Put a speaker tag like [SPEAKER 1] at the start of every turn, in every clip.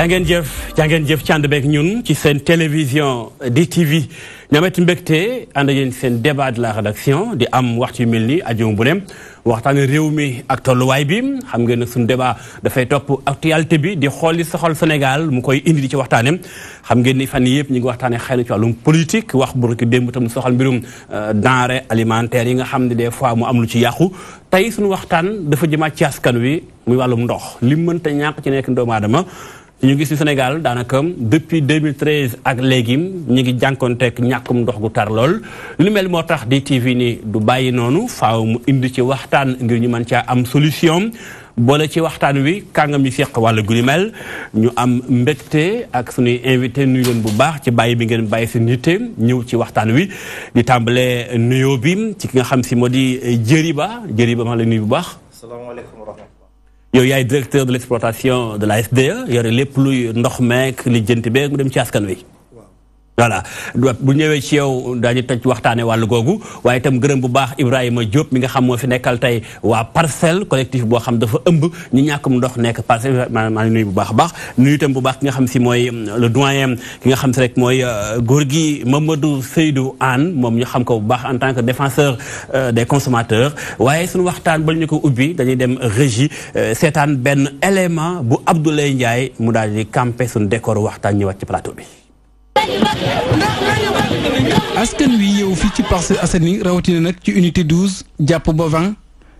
[SPEAKER 1] jàngeen jëf ci ànd beeg ñun ci seen télévision DTV ñaameti mbégte ànd ak yéen seen débat de la rédaction di am waxtu yu mel ni ajuma bu ne waxtaane réew mi ak tolluwaay bi xam ngeen ne suñu débat dafay topp actualité bi di xool li soxal Sénégal mu koy indi di ci waxtaane xam ngeen ni fan yëpp ñu ngi waxtaane xëy na ci wàllum politique wax bu ki démb tam soxal mbirum denrée alimentaire yi nga xam ne des fois mu am lu ci yàqu tey suñu waxtaan dafa jëmaat ci askan wi muy wàllum ndox li mënta ñàkk ci nekk doomu aadama ñu gis ci Sénégal daanaka depuis 2013 ak léegi ñu ngi jànkoonteeg ñàkkum ndox gu tar lool lu mel moo tax DTV ni du bàyyi noonu faaw mu indi ci waxtaan ngir ñu mën caa am solution boole ci waxtaan wi kàngam yi seq wàllu gu mel ñu am mbégte ak suñuy invité nuyu leen bu baax ci bàyyi bi ngeen bàyyi seen yitte ñëw ci waxtaan wi di tàmbalee nuyoo bi ci ki nga xam si moo di Jëriba maa la nuyu bu baax.
[SPEAKER 2] Asalaamaaleykum wa rahmatulah.
[SPEAKER 1] yow yaay directeur de l'exploitation de la SDE yore lépp luy ndox meek li jënt beeg mu dem ci askan wi. voilà bu ñëwee ci yow daañu tëj waxtaane wàllu googu waaye itam gërëm bu baax Ibrahima Diop mi nga xam moo fi nekkal tey waa Parcelles collectif boo xam dafa ëmb ñi ñàkkum ndox nekk Parcelles maa ngi nuyu bu baax a baax nuyu itam bu baax ki nga xam si mooy le doyen ki nga xam si rek mooy góor gi Mamadou Seydou Anne moom ñu xam ko bu baax en tant que défenseur des consommateurs waaye suñu waxtaan ba ñu ko ubbi dañuy dem régie seetaan benn élément bu Abdoulaye Ndiaye mu daal di campé suñu décor waxtaan ñëwaat ci plateau bi.
[SPEAKER 3] askan wi yow fii ci Parcelles Assainies rawatina nag ci unité 12 jàpp ba 20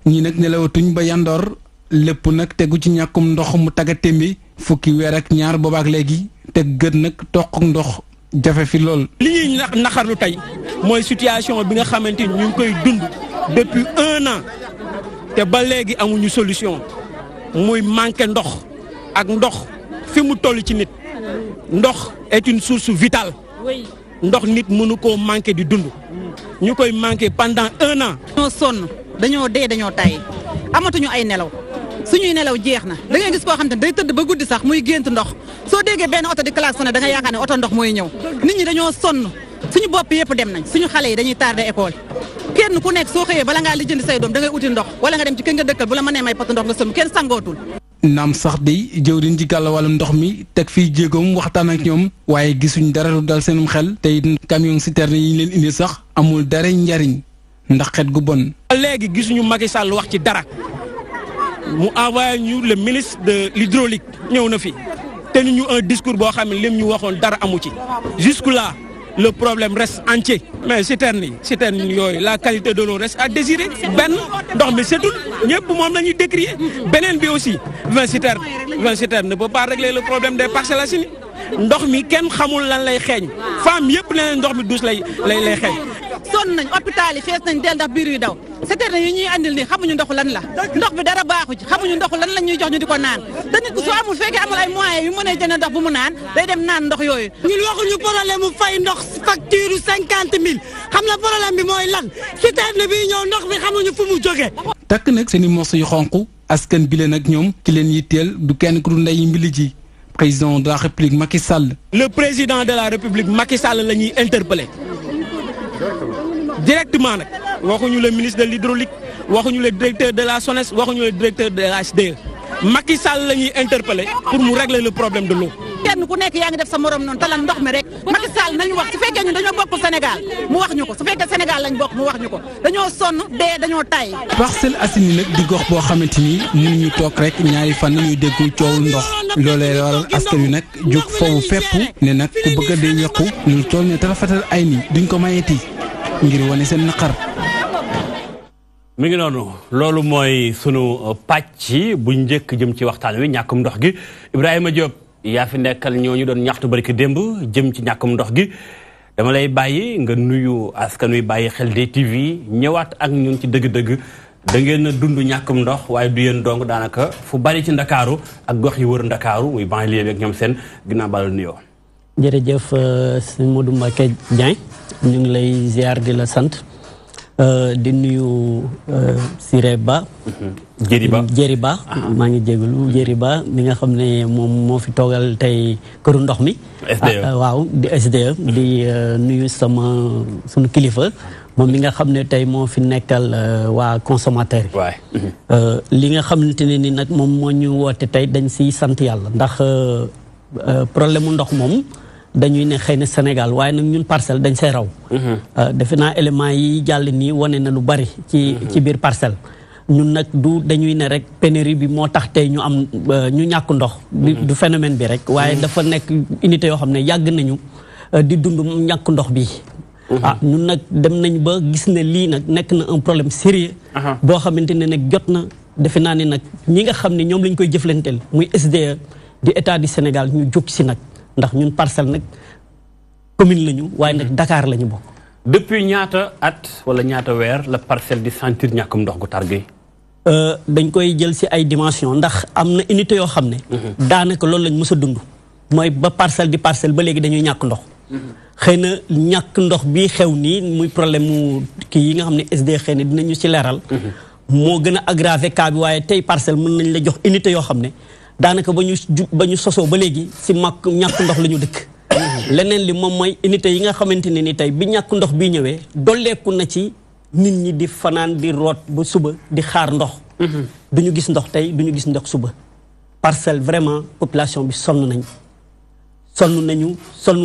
[SPEAKER 3] ñi nag nelawatuñ ba yandoor lépp nag tegu ci ñàkkum ndox mu tagga témbi fukki weer ak ñaar boobaak léegi te gët nag toq ndox jafe fi lool.
[SPEAKER 4] li ñuy naqarlu tey mooy situation bi nga xamante ni ñu ngi koy dund depuis 1 an te ba léegi amuñu solution muy manqué ndox ak ndox fi mu toll ci nit. ndox est une source vitale ndox nit mënu koo manqué di dund ñu koy manqué pendant 1 an.
[SPEAKER 5] dañoo sonn dañoo dee dañoo tay amatuñu ay nelaw suñuy nelaw jeex na da ngay gis koo xam te day tëdd ba guddi sax muy gént ndox soo déggee benn oto di klaxonné da nga yaakaar ne oto ndox mooy ñëw nit ñi dañoo sonn suñu bopp yëpp dem nañ suñu xale yi dañuy tardé école kenn ku nekk soo xëyee bala ngaa lijjanti say doom da ngay uti ndox wala nga dem ci kër nga dëkkal bu la mënee may pot ndox nga sëm kenn sangootul.
[SPEAKER 3] naam sax day jëwriñ ji gàll wàllum ndox mi teg fii jéegoom waxtaan ak ñoom waaye gisuñ dara lu dal seenum xel te camion citerne yi ñu leen indi sax amul dara njariñ ndax xet gu bon.
[SPEAKER 4] léegi gisuñu Macky Sall wax ci dara mu envoyé ñu le ministre de l'hydraulique ñëw na fi te ñu un discours boo xam ne lim ñu waxoon dara amu ci jusque là le problème reste entier. mais citerne yooyu la qualité de l'eau reste à désirer benn ndox mi setul ñëpp moom la ñuy décrier beneen bi aussi 20 citernes ne peut pas régler le problème des Parcelles Assainies ndox mi kenn xamul lan lay xeeñ femme yëpp leneen ndox mi douce lay xeeñ.
[SPEAKER 5] sonn nañ hôpital yi fees nañ del ndax biir yu daw citerne yi ñuy andil nii xamuñu ndox lan la ndox bi dara baaxu ci xamuñu ndox lan la ñuy jox ñu di ko naan te nit ku soo amul fekkee amul ay moyens yu mën a jënd ndox bu mu naan day dem naan ndox yooyu.
[SPEAKER 6] ñun waxuñu problème mu fay ndox facture 50 000 xam na problème bi mooy lan citerne bi ñëw ndox bi xamuñu fu mu jógee.
[SPEAKER 3] takk nag seen i morso yu xonq askan bi leen ak ñoom ki leen yitteel du kenn ku du ndey mbili ji président de la république Macky Sall.
[SPEAKER 4] le président de la république Macky Sall la ñuy interpellé directement nag waxuñu le ministre de l'hydraulique waxuñu le directeur de la SONES waxuñu le directeur de la SDE Macky Sall la ñuy interpellé pour mu régler le problème de l'eau.
[SPEAKER 5] kenn ku nekk yaa ngi def sa morom noonu talal ndox mi rek Macky Sall nañu wax su fekkee ñun dañoo bokk Sénégal mu wax ñu ko su fekkee Sénégal lañ bokk mu wax ñu ko dañoo sonn dee dañoo tay.
[SPEAKER 3] Parcelles Assainies nag di gox boo xamante ni mënuñu toog rek ñaari fan ñuy déggul coowul ndox loolee waral askan wi nag jóg foofu fépp ne nag ku bëgg a dee yokku ñu toll ne tarafatal ay ni duñ ko mayeti ngir wane seen naqar.
[SPEAKER 1] mi ngi noonu loolu mooy sunu pàcc bu njëkk jëm ci waxtaan wi ñàkkum ndox gi Ibrahima Diop yaa fi nekkal ñooñu doon ñaxtu barki démb jëm ci ñàkkum ndox gi dama lay bàyyi nga nuyu askan wi bàyyi xel DTV ñëwaat ak ñun ci dëgg-dëgg da ngeen a dund ñàkkum ndox waaye du yéen dong daanaka fu bari ci ndakaaru ak gox yi wër ndakaaru muy banlieue bi ak ñoom seen ginnaaw bala nuyoo.
[SPEAKER 7] jërëjëf sëñ Modou Mbacké Dieng ñu ngi lay ziar di la sant di nuyu Siré Ba. Jéri Ba maa ngi jégalu Jéri Ba mi nga xam ne moom moo fi toogal tey këru ndox mi. waaw di SDE di nuyu sunu kilifa moom mi nga xam ne tey moo fi nekkal waa consommateur yi. li nga xamante ne ni nag moom moo ñu woote tey dañ siy sant yàlla ndax problème mu ndox moom dañuy ne xëy na Sénégal waaye nag ñun Parcelles dañ say raw. defe naa éléments yi jàll nii wane na lu bari. ci biir Parcelles. ñun nag dañuy ne rek pénurie bi moo tax tey ñu am ñu ñàkk ndox. du phénomène bi rek. waaye dafa nekk unité yoo xam ne yàgg nañu di dund ñàkk ndox bi. ñun nag dem nañ ba gis ne lii nag nekk na un problème sérieux boo xamante ne nag jot na defe naa ne nag ñi nga xam ne ñoom lañ koy jëflanteel muy SDE di état du Sénégal ñu jóg si nag ndax ñun Parcelles nag commune lañu waaye nag Dakar lañu bokk.
[SPEAKER 1] depuis ñaata at wala ñaata weer la Parcelles di sentir ñàkkum ndox gu tar gi.
[SPEAKER 7] dañ koy jël si ay dimension ndax am na unité yoo xam ne. daanaka loolu lañ mës a dund. mooy ba Parcelles di Parcelles ba léegi dañuy ñàkk ndox. xëy na ñàkk ndox bi xew nii muy problème mu kii yi nga xam ne SDE xëy na dinañu ci leeral. moo gën a aggravé cas bi waaye tey Parcelles mën nañ la jox unité yoo xam ne daanaka ba ñu sosoo ba léegi si ñàkk ndox la ñu dëkk. leneen li moom mooy unité yi nga xamante ne ni tey bi ñàkk ndox bi ñëwee dolleeku na ci nit ñi di fanaan di root ba suba di xaar ndox. duñu gis ndox tey duñu gis ndox suba. Parcelles vraiment population bi sonn nañ. sonn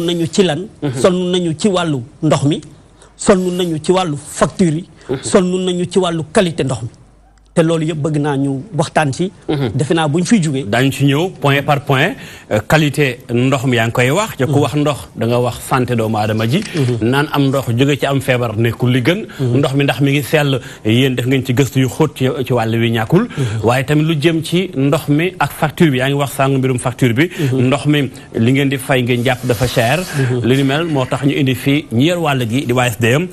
[SPEAKER 7] nañu ci lan. sonn nañu ci wàllu ndox mi. sonn nañu ci wàllu facture yi. sonn nañu ci wàllu qualité ndox mi. te loolu yëpp bëgg naa ñu waxtaan ci. defe naa bu ñu fiy jugee.
[SPEAKER 1] daañu ci ñëw point par point qualité ndox mi yaa ngi koy wax. te ku wax ndox da nga wax santé doomu aadama ji. naan am ndox jóge ci am feebar nekkul li gën. ndox mi ndax mi ngi sell yéen def ngeen ci gëstu yu xóot ci wàll wi ñàkkul. waaye tamit lu jëm ci ndox mi ak facture bi yaa ngi wax sàng mbirum facture bi. ndox mi li ngeen di fay ngeen jàpp dafa cher. li ni mel moo tax ñu indi fii ñi yor wàll gi di waa SDM.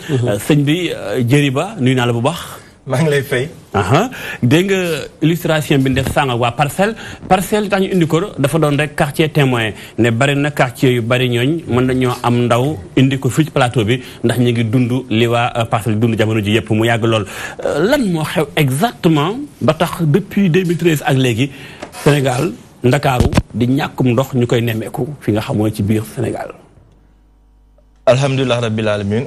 [SPEAKER 1] sëñ bi Jëriba nuyu naa la bu baax.
[SPEAKER 2] maa ngi lay fay.
[SPEAKER 1] dégg nga illustration bi ñu def sànq ak waa Parcelles li tax ñu indi ko dafa doon rek quartier témoin ne bari na quartier yu bari ñooñ mën nañoo am ndaw indi ko fii ci plateau bi ndax ñu ngi dund li waa Parcelles dund jamono ji yëpp mu yàgg lool. lan moo xew exactement ba tax depuis 2013 ak léegi Sénégal Ndakaaru di ñàkkum ndox ñu koy nemmeeku fi nga xamoo ci biir Sénégal.
[SPEAKER 2] alhamdulilah rabbil alamin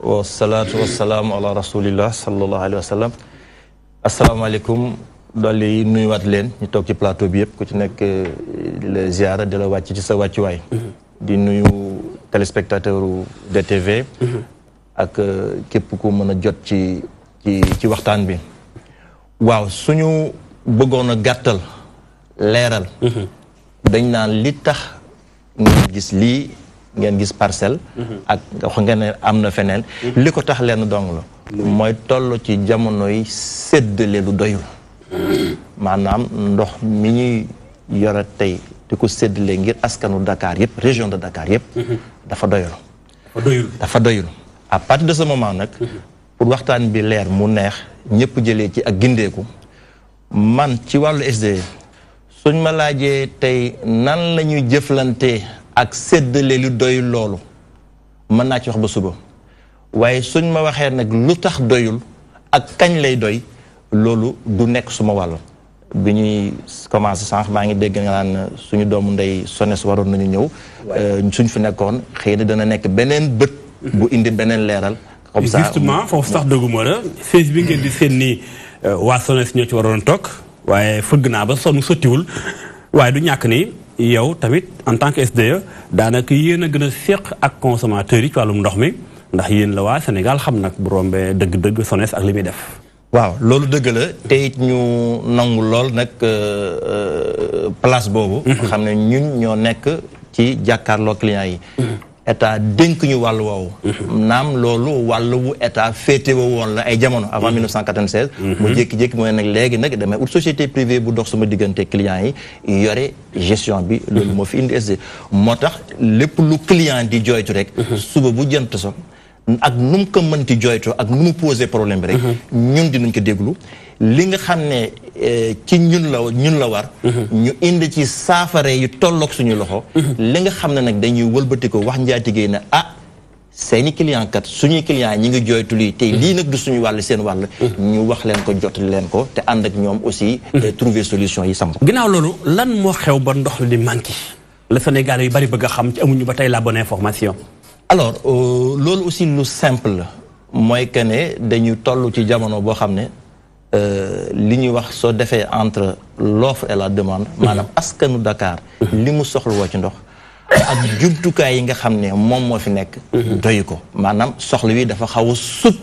[SPEAKER 2] wasalaatu wasalaamu ala rasulillah sallallahu alayhi wa sallam. asalaamaaleykum dolli nuyuwaat leen ñu toog ci plateau bi yëpp ku ci nekk di la ziara di la wàcc ci sa wàccuwaay. di nuyu téléspectateur DTV. ak képp ku mën a jot ci waxtaan bi. waaw suñu bëggoon a gàttal leeral. dañ naan li tax ngeen gis lii ngeen gis Parcelles. ak wax ngeen ne am na feneen. li ko tax leen dong la. mooy toll ci jamono yi séddale lu doyul. maanaam ndox mi ñuy yore tey di ko séddale ngir askanu Dakar yëpp région de Dakar yëpp. dafa doyul. dafa doyul à partir de ce moment nag. pour waxtaan bi leer mu neex ñëpp jëlee ci ak gindeeku man ci wàllu SDE suñ ma laajee tey nan la ñuy jëflantee ak séddale lu doyul loolu mën naa ci wax ba suba. waaye suñ ma waxee nag lu tax doyul ak kañ lay doy loolu du nekk suma wàll bi ñuy commencé sànq maa ngi dégg nga naan suñu doomu ndey SONES waroon nañu ñëw suñ fi nekkoon xëy na dana nekk beneen bët bu indi beneen leeral comme ça
[SPEAKER 1] justement foofu sax dëgguma la siis bi ngeen di seen nii waa SONES ñoo ci waroon toog waaye fëgg naa ba sonn sottiwul waaye du ñàkk ni yow tamit en tant que SDE daanaka yéen a gën a séq ak consommateurs yi ci wàllum ndox mi ndax yéen la waa Sénégal xam nag bu rombee dëgg-dëgg SONES ak li muy def.
[SPEAKER 2] waaw loolu dëgg la te it ñu nangu lool nag place boobu. xam ne ñun ñoo nekk ci jàkkaarloo clients yi. état dénk ñu wàllu woowu. naam loolu wàllu wu état féetewoo woon la ay jamono avant 1996. mu jékki-jékki mooy nag léegi nag damay ut société privée bu dox sama diggante clients yi yore gestion bi. loolu moo fi indi SDE moo tax lépp lu client di jooytu rek. suba bu jant so ak nu mu ko mënti jooytoo ak nu mu posé problème bi rek. ñun dinañ ko déglu li nga xam ne ci ñun la war. ñu indi ci saafara yu tolloog suñu loxo. li nga xam ne nag dañuy wëlbati ko wax njaatigéey na seeni client kat suñuy client ñi ngi jooytu lii te lii nag du suñu wàll seen wàll. ñu wax leen ko jotali leen ko te ànd ak ñoom aussi. trouver solution yi samp.
[SPEAKER 1] ginnaaw loolu lan moo xew ba ndox li di manqué la Sénégal yu bari bëgg a xam ci amuñu ba tey la bonne information.
[SPEAKER 2] alors loolu aussi lu simple la mooy que ne dañu toll ci jamono boo xam ne li ñuy wax soo defee entre l'offre et la demande maanaam askanu Dakar li mu soxla woo ci ndox ak jumtukaay yi nga xam ne moom moo fi nekk doyu ko maanaam soxla wi dafa xaw a sut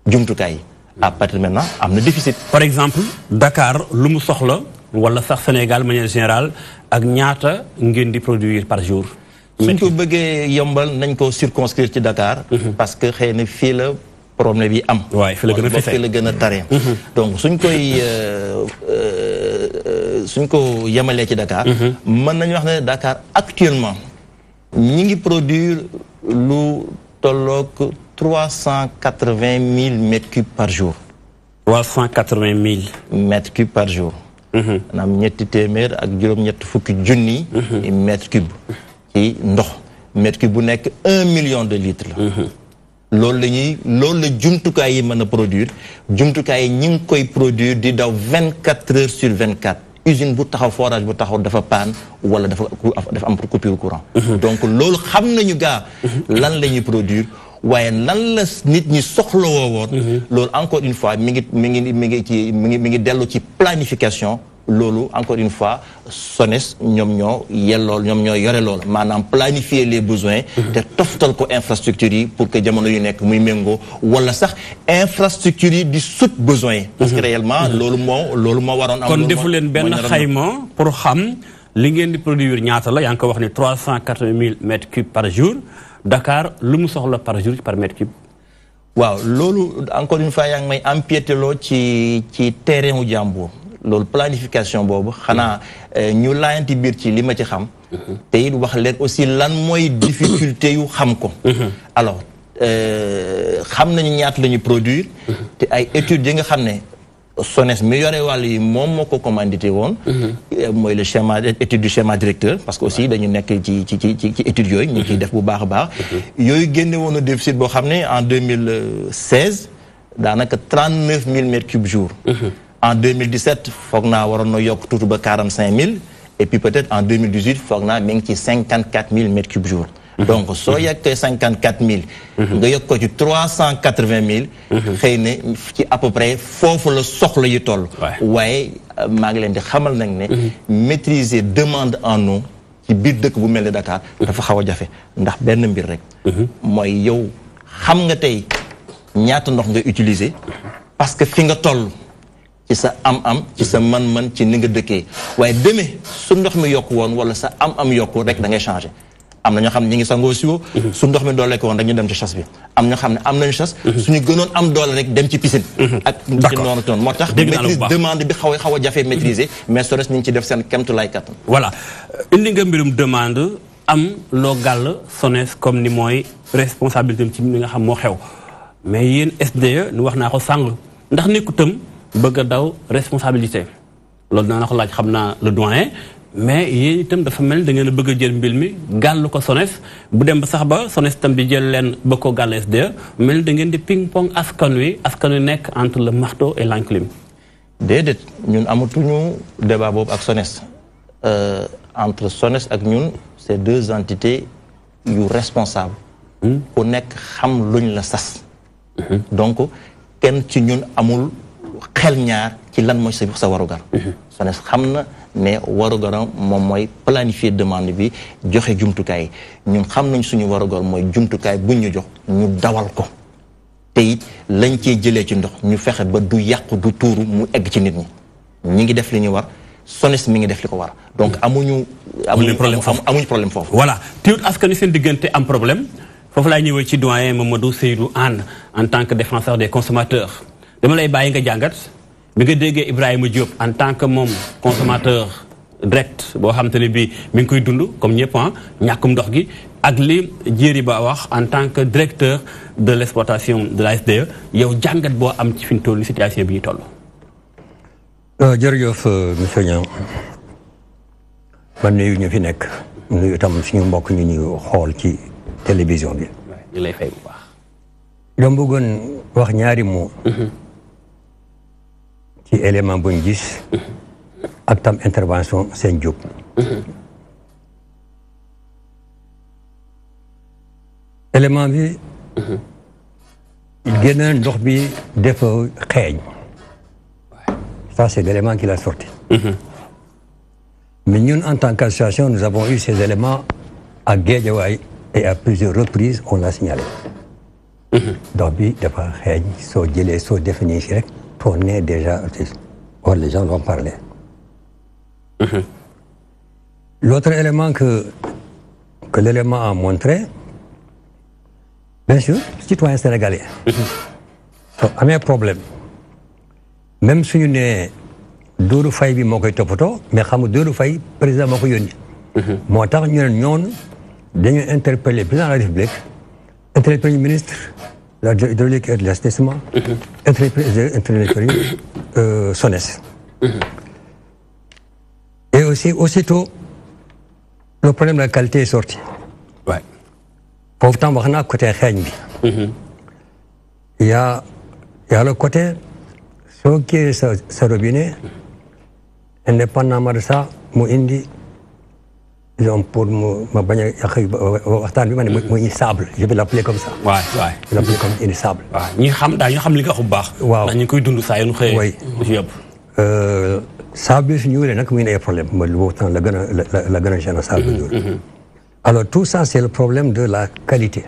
[SPEAKER 2] jumtukaay yi à partir de maintenant am na déficit.
[SPEAKER 1] par exemple Dakar lu mu soxla wala sax Sénégal de manière générale ak ñaata ngeen di produire par jour.
[SPEAKER 2] suñ ko bëggee yombal nañ ko circonscrire ci Dakar. parce que xëy na fii la problème bi am.
[SPEAKER 1] waaye fii la gën a
[SPEAKER 2] fii la gën a tare. donc suñ ko yemalee ci Dakar. mën nañu wax ne Dakar actuellement ñi ngi produire lu tolloog 380 000 mètres cubes par jour.
[SPEAKER 1] 380 000
[SPEAKER 2] mètres cubes par jour. maanaam ñetti téeméer ak juróom-ñetti fukki junni. mètres cubes ci ndox. mètre cube bu nekk 1 million de litres la. loolu la jumtukaay yi mën a produire jumtukaay yi ñi ngi koy produire di daw 24 heures sur 24. usine bu taxaw forage bu taxaw dafa paan wala dafa am coupure courant. donc loolu xam nañu gaa lan la ñuy produire. waaye lan la nit ñi soxlawoo woon. loolu encore une fois mi ngi dellu ci planification. loolu encore une fois SONES ñoom ñoo yore loolu maanaam planifier les besoins. te toftal ko infrastructures yi pour que jamono yu nekk muy méngoo wala sax infrastructures yi di sut besoins yi. parce que réellement loolu moo waroon am.
[SPEAKER 1] kon defu leen benn xayma pour xam li ngeen di produire ñaata la yaa ngi ko wax ni 380 000 mètres cubes par jour. Dakar lu mu soxla par jour par mètre cube.
[SPEAKER 2] waaw loolu encore une fois yaa ngi may empiété loo ci terrain wu jàmbur loolu planification boobu xanaa ñu laayanti biir ci li ma ci xam. te it wax leen aussi lan mooy difficulté yu xam ko. alors xam nañu ñaata la ñu produire. te ay études yi nga xam ne SONES mi yore wàll yi moom moo ko commandité woon. mooy le schéma étude du schéma directeur parce que aussi dañu nekk ci études yooyu. ñu ngi ciy def bu baax a baax. yooyu génne woon na déficit boo xam ne en 2016 daanaka 39 000 mètres cubes jour. en 2017 foog naa waroon na yokk tuuti ba 45 000 et puis peut-être en 2018 foog naa mi ngi ci 54 000 mètres cubes jour. donc soo yeggee 54 000. nga yokk ko ci 380 000. xëy na ci à peu près foofu la soxla yi toll. waaye maa ngi leen di xamal nag ne. maîtriser demande en eau ci biir dëkk bu mel ni Dakar. dafa xaw a jafe ndax benn mbir rek. mooy yow xam nga tey ñaata ndox nga utiliser. parce que fi nga toll ci sa am-am ci sa man-man ci ni nga dëkkee waaye demee su ndox mi yokku woon wala sa am-am yokku rek da ngay changer. am na ñoo xam ne ñi ngi sangoo siwo su ndox mi doole ko woon rek ñu dem ci chasse bi am ñoo xam ne am nañu chasse suñu gënoon am doole rek dem ci piscine ak ci noonu toon moo tax maîtrise demande bi xaw a jafe maîtriser mais SONES ñu ngi ci def seen kemtulaay kattan.
[SPEAKER 1] voilà indi nga mbirum demande am loo gàll SONES comme ni mooy responsabilité ci li nga xam moo xew mais yéen SDE nu wax naa ko sàng ndax nekkutam bëgg a daw responsabilité loolu naa ko laaj xam naa le doyen mais yéen itam dafa mel da ngeen a bëgg a jël mbir mi gàll ko SONES bu dem ba sax ba SONES itam di jël leen ba ko gàll SDE mel da ngeen di ping pong askan wi nekk entre le marteau et l'enclume.
[SPEAKER 2] déedéet ñun amatuñu débat boobu ak SONES entre SONES ak ñun c'est deux entités yu responsables. ku nekk xam luñ la sas. donc kenn ci ñun amul xel ñaar ci lan mooy sa warugar. SONES xam na ne warugaram moom mooy planifier demande bi joxe jumtukaay ñun xam nañ suñu warugar mooy jumtukaay buñ ñu jox ñu dawal ko te it lañ cee jëlee ci ndox ñu fexe ba du yàqu du tuuru mu egg ci nit ñi ñi ngi def li ñu war SONES mi ngi def li ko war donc amuñu problème foofu.
[SPEAKER 1] voilà teewut askan wi seen diggante am problème foofu laay ñëwee ci doyen Mamadou Seydou Anne en tant que défenseur des consommateurs dama lay bàyyi nga jàngat. bi nga déggee Ibrahima Diop en tant que moom consommateur direct boo xam te ne bii mi ngi koy dund comme ñëpp ñàkkum ndox gi ak li Djeri Ba wax en tant que directeur de l'exploitation de la SDE yow jàngat boo am ci fi ñu toll situation bi ñu toll.
[SPEAKER 8] jërëjëf monsieur Niang man nuyu ñu fi nekk nuyu itam suñu mbokk ñu ñuy xool ci télévision bi.
[SPEAKER 1] ñu lay fay bu baax.
[SPEAKER 8] dama bëggoon wax ñaari mots. ci élément buñ gis ak tam intervention seen Diop. élément bi génn ndox bi dafa xeeñ Ça, c'est l'élément qu'il a sorti. Mais nous, en tant qu'association, nous avons eu ces éléments à Guédiawaye et à plusieurs reprises, on l'a signalé. Donc, il n'y a pas de so défini, on est déjà artiste. Or, les gens vont parler. L'autre élément que l'élément a montré, bien sûr, citoyen sénégalais. So, un problème. Même si nous sommes Doudou Faye bi moo koy toppatoo mais xam nga Doudou Faye président moo ko yónni. moo tax ñu ne ñoon dañu interpellé président de la République interpellé ministre de l'hydraulique et de l'assainissement interpellé SONES. Et aussi aussitôt le problème de la qualité est sorti. Foofu tam wax naa côté xeeñ bi. il y a le côté soo kiiyee sa robinet indépendamment de ça mu indi disons pour ma bañ a yàq waxtaan bi ma ne muy sable je vais l'appeler comme ça.
[SPEAKER 1] waay
[SPEAKER 8] je vais l'appeler comme indi sable.
[SPEAKER 1] waaw ñi xam daal ñu xam li nga wax bu baax.
[SPEAKER 8] waaw
[SPEAKER 1] ndax ñu koy dund saa yu ñu xëyee. ci yëpp.
[SPEAKER 8] sable bi su ñuulee nag muy indi ay problème mooy lu temps la gën a gênant sable bi ñuul. alors tout ça c'est le problème de la qualité.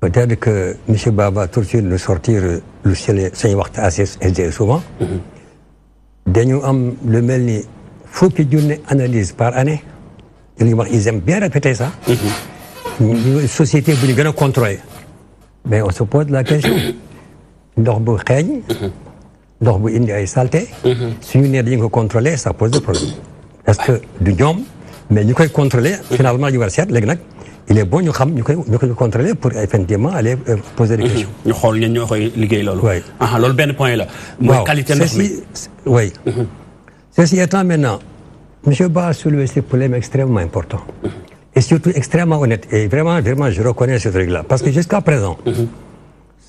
[SPEAKER 8] Peut-être que M. Baba tout de suite nous sortir le sañ waxtu assez souvent. dañu am lu mel ni fukki junne analyse par année. ils aiment bien répéter ça. ñu société bu ñu gën a contrôler. mais on se pose la question. ndox bu xeeñ. ndox bu indi ay saleté. suñu nee dañu ko contrôler ça pose des problèmes. parce que du ñoom mais ñu koy contrôler finalement ñu war a seet léegi nag. il est bon ñu xam ñu koy contrôler pour effectivement aller poser des questions.
[SPEAKER 1] ñu xool ñun ñoo koy liggéey loolu.
[SPEAKER 8] oui
[SPEAKER 1] loolu benn point la. mooy qualité ndox mi
[SPEAKER 8] oui. Ceci étant maintenant M. Ba a soulevé ce problème extrêmement important. et surtout extrêmement honnête et vraiment je reconnais ce truc-là parce que jusqu'à présent.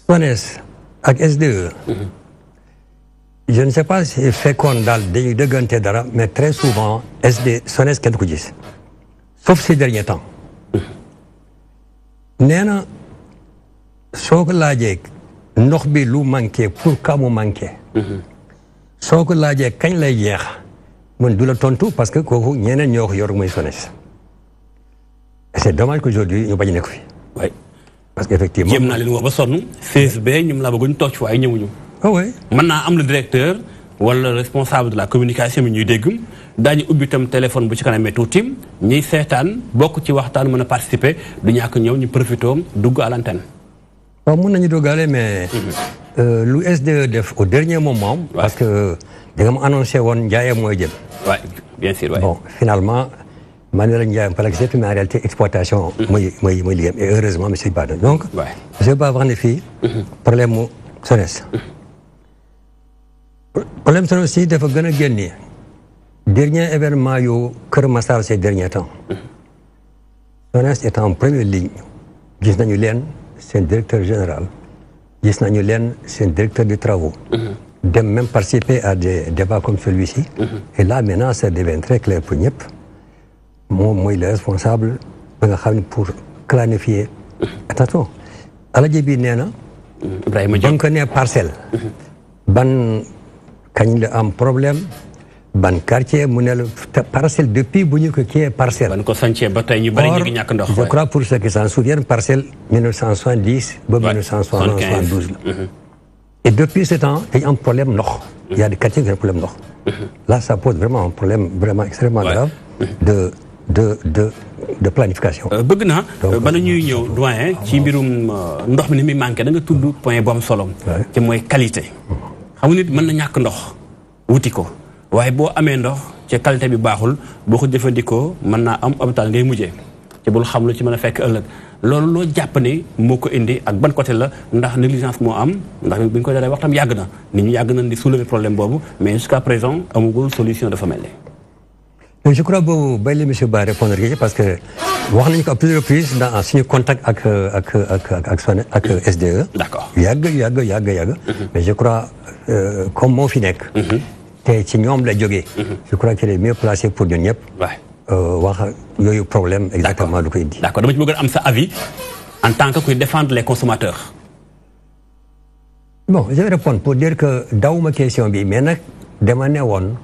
[SPEAKER 8] SONES ak SDE. je ne sais pas si fekkoon daal dañuy dëggante dara mais très souvent SONES kenn du ko gis sauf ces derniers temps. nee na soo ko laajee ndox bi lu manqué pour ka mu manqué. soo ko laajee kañ lay jeex mun du la tontu parce que kooku ñeneen ñoo ko yor muy SONES. et c'est dommage qu'aujourd'hui ñu bañ a nekk fi.
[SPEAKER 1] oui
[SPEAKER 8] parce que effectivement
[SPEAKER 1] jéem naa leen wax ba sonn CSB ñoom laa bëgg ñu toog ci waaye ñëwuñu.
[SPEAKER 8] oui
[SPEAKER 1] mën naa am le directeur wala responsable de la communication bi ñuy dégg daañu ubbi itam téléphone bu ci kanamee tuuti ñiy seetaan bokk ci waxtaan mën a participer du ñàkk ñëw ñu profité dugg à l'antenne.
[SPEAKER 8] waaw mën nañu duggaale mais. lu SDE def au dernier moment. parce que da nga ma annoncé woon Ndiaye mooy jël.
[SPEAKER 1] oui bien sûr.
[SPEAKER 8] bon finalement Manuel Ndiaye par exemple mais en réalité exploitation. mooy liggéeyam et heureusement monsieur Bada donc. monsieur Ba wax ne fii. problème mu SONES. problème SONES aussi dafa gën a génne. dernier événement yu Kër Massar ces derniers temps. SONES est en première ligne. gis nañu leen seen directeur général. gis nañu leen seen directeur de travaux. dem même participer à des débats comme celui-ci. et là maintenant ça devient très clair pour ñëpp. moom mooy le responsable ba nga xam ne pour clarifier. attention alaji bi nee na.
[SPEAKER 1] Ibrahima
[SPEAKER 8] Diop ba nga ko nee parcelle. ban kañ la am problème. ban quartier mu ne la parcelle depuis bu ñu ko kiiyee parcelle.
[SPEAKER 1] ban ko sancee ba tey ñu bari ñu ngi ñàkk ndox.
[SPEAKER 8] je crois pour ceux qui s'en souviennent parcelle 1970 ba 1972 la. et depuis ce temps dañu am problème ndox. il y a des quartiers qui ont problème ndox. là ça pose vraiment un problème vraiment extrêmement grave. de planification.
[SPEAKER 1] bëgg naa bala ñuy ñëw doyen ci mbirum ndox mi ni muy manqué da nga tudd point bu am solo. ci mooy qualité. xam nga nit mën na ñàkk ndox wuti ko. waaye boo amee ndox ci qualité bi baaxul boo ko jëfandikoo mën naa am hôpital ngay mujjee ci bul xam lu ci mën a fekk ëllëg loolu loo jàpp ne moo ko indi ak ban côté la ndax négligence moo am ndax bi ñu ko dalee wax tam yàgg na nit ñu yàgg nañ di soulever problème boobu mais jusqu'à présent amugul solution dafa mel
[SPEAKER 8] ni. je crois boobu bay li monsieur Ba répondre parce que wax nañu ko à plusieurs reprises dans suñu contact ak SDE.
[SPEAKER 1] d'accord
[SPEAKER 8] yàgg. mais je crois comme moo fi nekk. te ci ñoom la jógee. je crois qu'il est mieux placé pour ñun ñëpp. wax yooyu problème exactement lu koy indi.
[SPEAKER 1] d'accord dama ci bëgg am sa avis en tant que kuy défendre les consommateurs.
[SPEAKER 8] Bon, je vais répondre pour dire que dans ma question, mais dama ne woon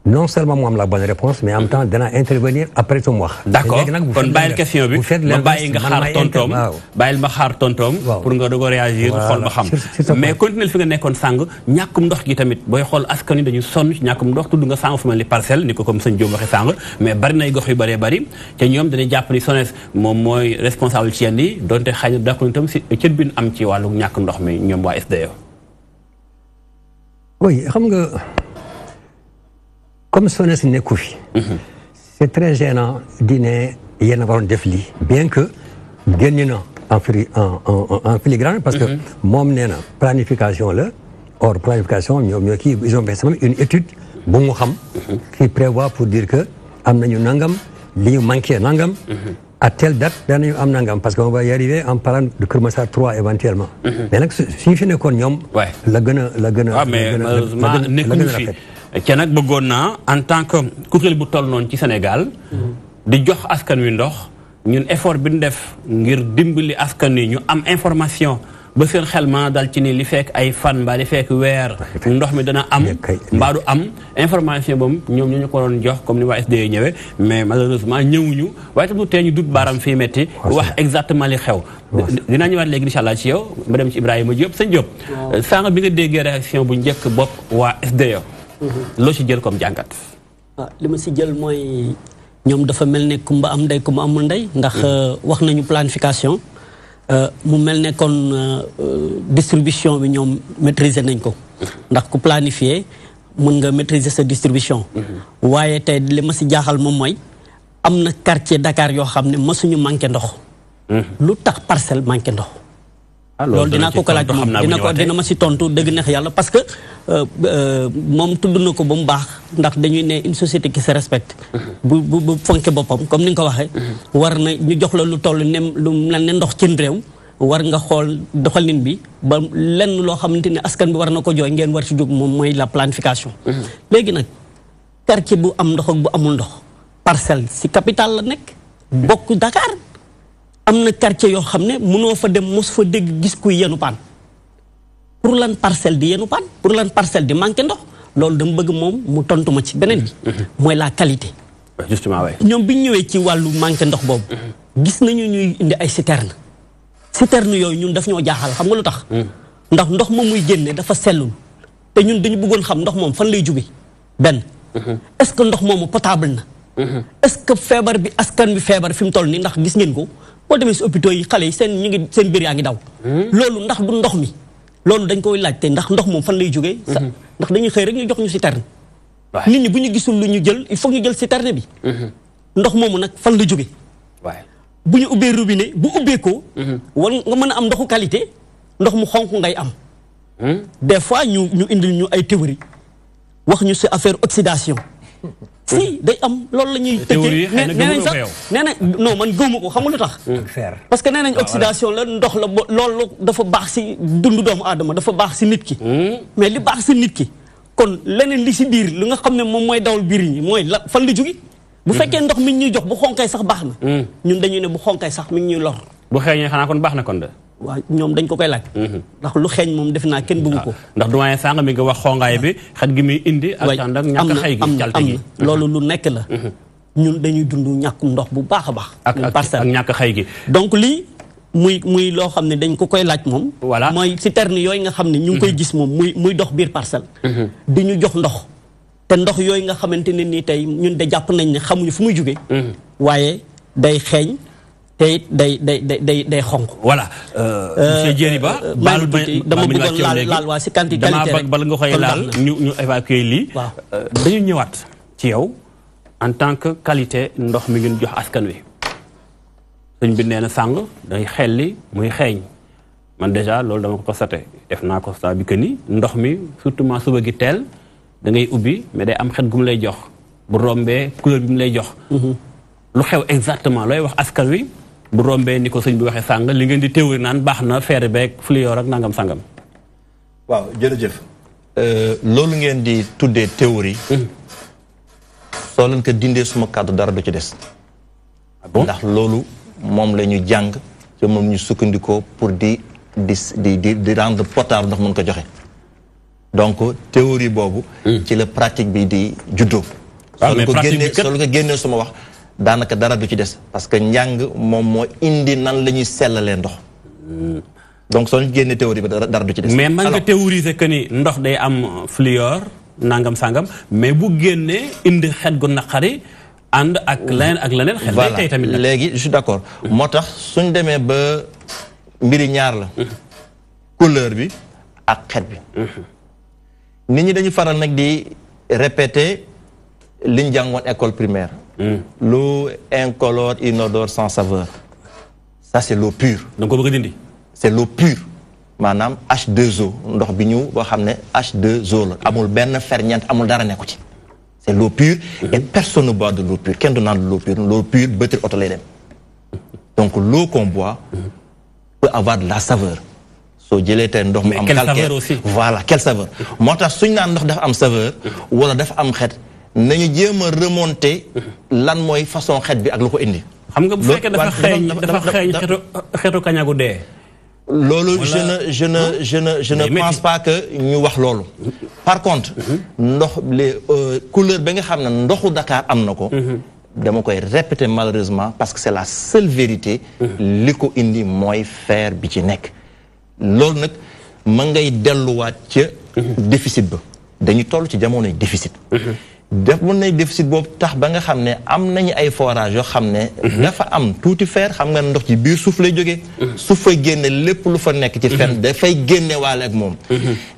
[SPEAKER 8] non seulement moi la bonne réponse mais en même temps dana intervenir après ton wax.
[SPEAKER 1] D'accord kon bàyyil question bi ma bàyyi nga xaar tontoom bàyyil ma xaar tontoom pour nga doog a réagir xool ba xam mais continuer fi nga nekkoon sàng ñàkkum ndox gi tamit booy xool askan wi dañu sonn ci ñàkkum ndox tudd nga sàng fu mel ni parcelle ni ko comme sëñ Diop waxee sàng mais bari nay gox yu bëree bëri te ñoom dañuy jàpp ni SONES moom mooy responsable ci yenn yi donte xëy na d'accord itam si cër bi am ci wàllu ñàkk ndox mi ñoom waa SDE.
[SPEAKER 8] Oui xam nga comme SONES nekku fi c'est très gênant di ne yéen a waroon def lii bien que génn na en filigrane parce que moom nee na planification la or planification ñoom ñoo kii ils ont fait même une étude bu mu xam qui prévoit pour dire que am nañu nangam li ñu manqué nangam à telle date danañu am nangam parce que on va y arriver en parlant de Keur Massar 3 éventuellement mais nag suñu fi nekkoon ñoom la gën a
[SPEAKER 1] mais malheureusement nekkuñu fi ca nag bëggoon naa en tant que kuréel bu toll noonu ci Sénégal di jox askan wi ndox ñun effort bi ñu def ngir dimbali askan wi ñu am information ba seen xel ma dal ci ni li fekk ay fan mbaa li fekk weer ndox mi dana am mbaa du am information boobu ñoom ñu ko doon jox comme ni waa SDE ñëwee mais malheureusement ñëwuñu waaye tam du tee ñu dut baaram fii metti wax exactement li xew dinaa ñëwaat léegi incha allah ci yow ma dem ci Ibrahima Diop sëñ Diop sànq bi nga déggee réaction bu njëkk bopp waa SDE loo ci jël comme jàngat.
[SPEAKER 7] li ma si jël mooy ñoom dafa mel ne kumba am ndey kumba amul ndey ndax wax nañu planification mu mel ne kon distribution bi ñoom maîtriser nañ ko ndax ku planifier mën nga maîtriser sa distribution. waaye tey li ma si jaaxal moom mooy am na quartier Dakar yoo xam ne mësuñu manqué ndox. lu tax parcelle manqué ndox. loolu dinaa ko laaj moom dina ma si tontu dëgg neex yàlla parce que moom tudd na ko ba mu baax ndax dañuy ne une société qui se respecte bu fonke boppam comme ni nga ko waxee war na ñu jox la lu toll ne lu mel ne ndox cin réew war nga xool doxalin bi ba lenn loo xamante ne askan bi war na ko jooy ngeen war ci jóg moom mooy la planification léegi nag quartier bu am ndox ak bu amul ndox parcelle si capitale la nekk bokk Dakar am na quartier yoo xam ne mënoo fa dem mos fa dégg gis kuy yenu paan pour lan parcelle di yenu paan pour lan parcelle di manqué ndox loolu dama bëgg moom mu tontu ma ci beneen bi mooy la qualité
[SPEAKER 1] justement waay
[SPEAKER 7] ñoom bi ñu ñëwee ci wàllu manqué ndox boobu gis nañu ñuy indi ay citerne yooyu ñun daf ñoo jaaxal xam nga lu tax ndax ndox moom muy génne dafa sellul te ñun dañu bëggoon xam ndox moom fan lay jóge benn est-ce que ndox moomu potable na est-ce que feebar bi askan bi feebar fi mu toll nii ndax gis ngeen ko boo demee si hôpitaux yi xale yi seen biir yaa ngi daw loolu ndax du ndox mi loolu dañ koy laajte ndax ndox moom fan lay jógee ndax dañuy xëy rek ñu jox ñu citerne nit ñi bu ñu gisul lu ñu jël il faut ñu jël citerne bi ndox moomu nag fan la jóge bu ñu ubbee robinet bu ubbee ko war nga mën a am ndoxu qualité ndox mu xonq ngay am des fois ñu indil ñu ay théorie wax ñu si affaire oxydation si day am loolu la ñuy tëjee nee nañ sax nee nañ non man gëwuma ko xam nga lu tax parce que nee nañ oxydation la ndox la loolu dafa baax si dundu doomu aadama dafa baax si nit ki mais li baax si nit ki kon leneen li si biir li nga xam ne moom mooy dawal biir ñi mooy la fan la jóge bu fekkee ndox mi ñuy jox bu xonkay sax baax na ñun dañuy ne bu xonkay sax mi ngi ñuy lor
[SPEAKER 1] bu xeeñee xanaa kon baax na kon de
[SPEAKER 7] waaw ñoom dañ ko koy laaj ndax lu xeeñ moom def naa kenn bëggu ko
[SPEAKER 1] ndax du waaye sànq mi nga wax xongaay bi xet gi muy indi ak ànd ak ñàkk xëy gi calte gi
[SPEAKER 7] loolu lu nekk la ñun dañuy dund ñàkkum ndox bu baax a baax
[SPEAKER 1] ak ñàkk xëy gi
[SPEAKER 7] donc lii muy loo xam ne dañ ko koy laaj moom
[SPEAKER 1] voilà
[SPEAKER 7] mooy citerne yooyu nga xam ne ñu ngi koy gis moom muy dox biir parcelle di ñu jox ndox te ndox yooyu nga xamante ne nii tey ñun de jàpp nañ ne xamuñu fu muy jóge waaye day xeeñ te it day xonq.
[SPEAKER 1] voilà monsieur Diéry Ba.
[SPEAKER 7] dama bëggoon laal waa si quantité
[SPEAKER 1] damaa bala nga koy laal ñu évacuer lii.
[SPEAKER 7] waaw
[SPEAKER 1] dañu ñëwaat ci yow en tant que qualité ndox mi ngeen jox askan wi. sëñ bi nee na sàng day xelli muy xeeñ man déjà loolu dama ko constaté def naa constat bi que ni ndox mi surtout ma suba gi teel da ngay ubbi mais day am xet gu mu lay jox bu rombee couleur bi mu lay jox. lu xew exactement looy wax askan wi. bu rombee ni ko sëñ bi waxee sàng li ngeen di théorie naan baax na feere beeg fluor ak nangam sangam.
[SPEAKER 2] waaw jërëjëf. loolu ngeen di tuddee théorie. soo leen ko dindee suma kàddu dara du ci des. ndax loolu moom la ñu jàng te moom ñu sukkandikoo pour di di rendre potable ndox mën ko joxe donc théorie boobu ci la pratique bi di juddoo soo ko génnee suma wax daanaka dara du ci des parce que njàng moom moo indi nan la ñuy sellalee ndox donc soo ñu génnee théorie bi dara du ci des
[SPEAKER 1] mais man nga théoriser que ni ndox day am fluor nangam sangam mais bu génnee indi xet gu naqari ànd ak leneen xet day tey tamit
[SPEAKER 2] léegi je suis d'accord moo tax suñ demee ba mbiri ñaar la couleur bi ak xet bi nit ñi dañu faral nag di répéter liñ jàngoon école primaire l'eau incolore inodore sans saveur ça c'est l'eau pure
[SPEAKER 1] donc ko bëgg dindi
[SPEAKER 2] c'est l'eau pure maanaam H2O ndox bi ñu boo xam ne H2O la amul benn ferñeent amul dara nekku ci c'est l'eau pure et personne ne boit de l'eau pure kenn du naan de l'eau pure bëtëri oto lay dem donc l'eau qu'on boit peut avoir de la saveur soo jëlee tey ndox mu am calcaire voilà quelle saveur moo tax suñ naan ndox dafa am saveur wala dafa am xet nañu jéem a remonter lan mooy façon xet bi ak lu ko indi
[SPEAKER 1] xam nga bu fekkee dafa xeeñ xetu kañagu dee
[SPEAKER 2] loolu je ne pense pas que ñu wax loolu par contre ndox les couleurs ba nga xam ne ndoxu Dakar am na ko dama koy répéter malheureusement parce que c'est la seule vérité li ko indi mooy fer bi ci nekk loolu nag ma ngay delluwaat ca déficit ba dañu toll ci jamonoy déficit mën nañ déficit boobu tax ba nga xam ne am nañu ay forage yoo xam ne dafa am tuuti fer xam nga ndox ci biir suuf lay jógee suuf fay génne lépp lu fa nekk ci fen dafay génne waale ak moom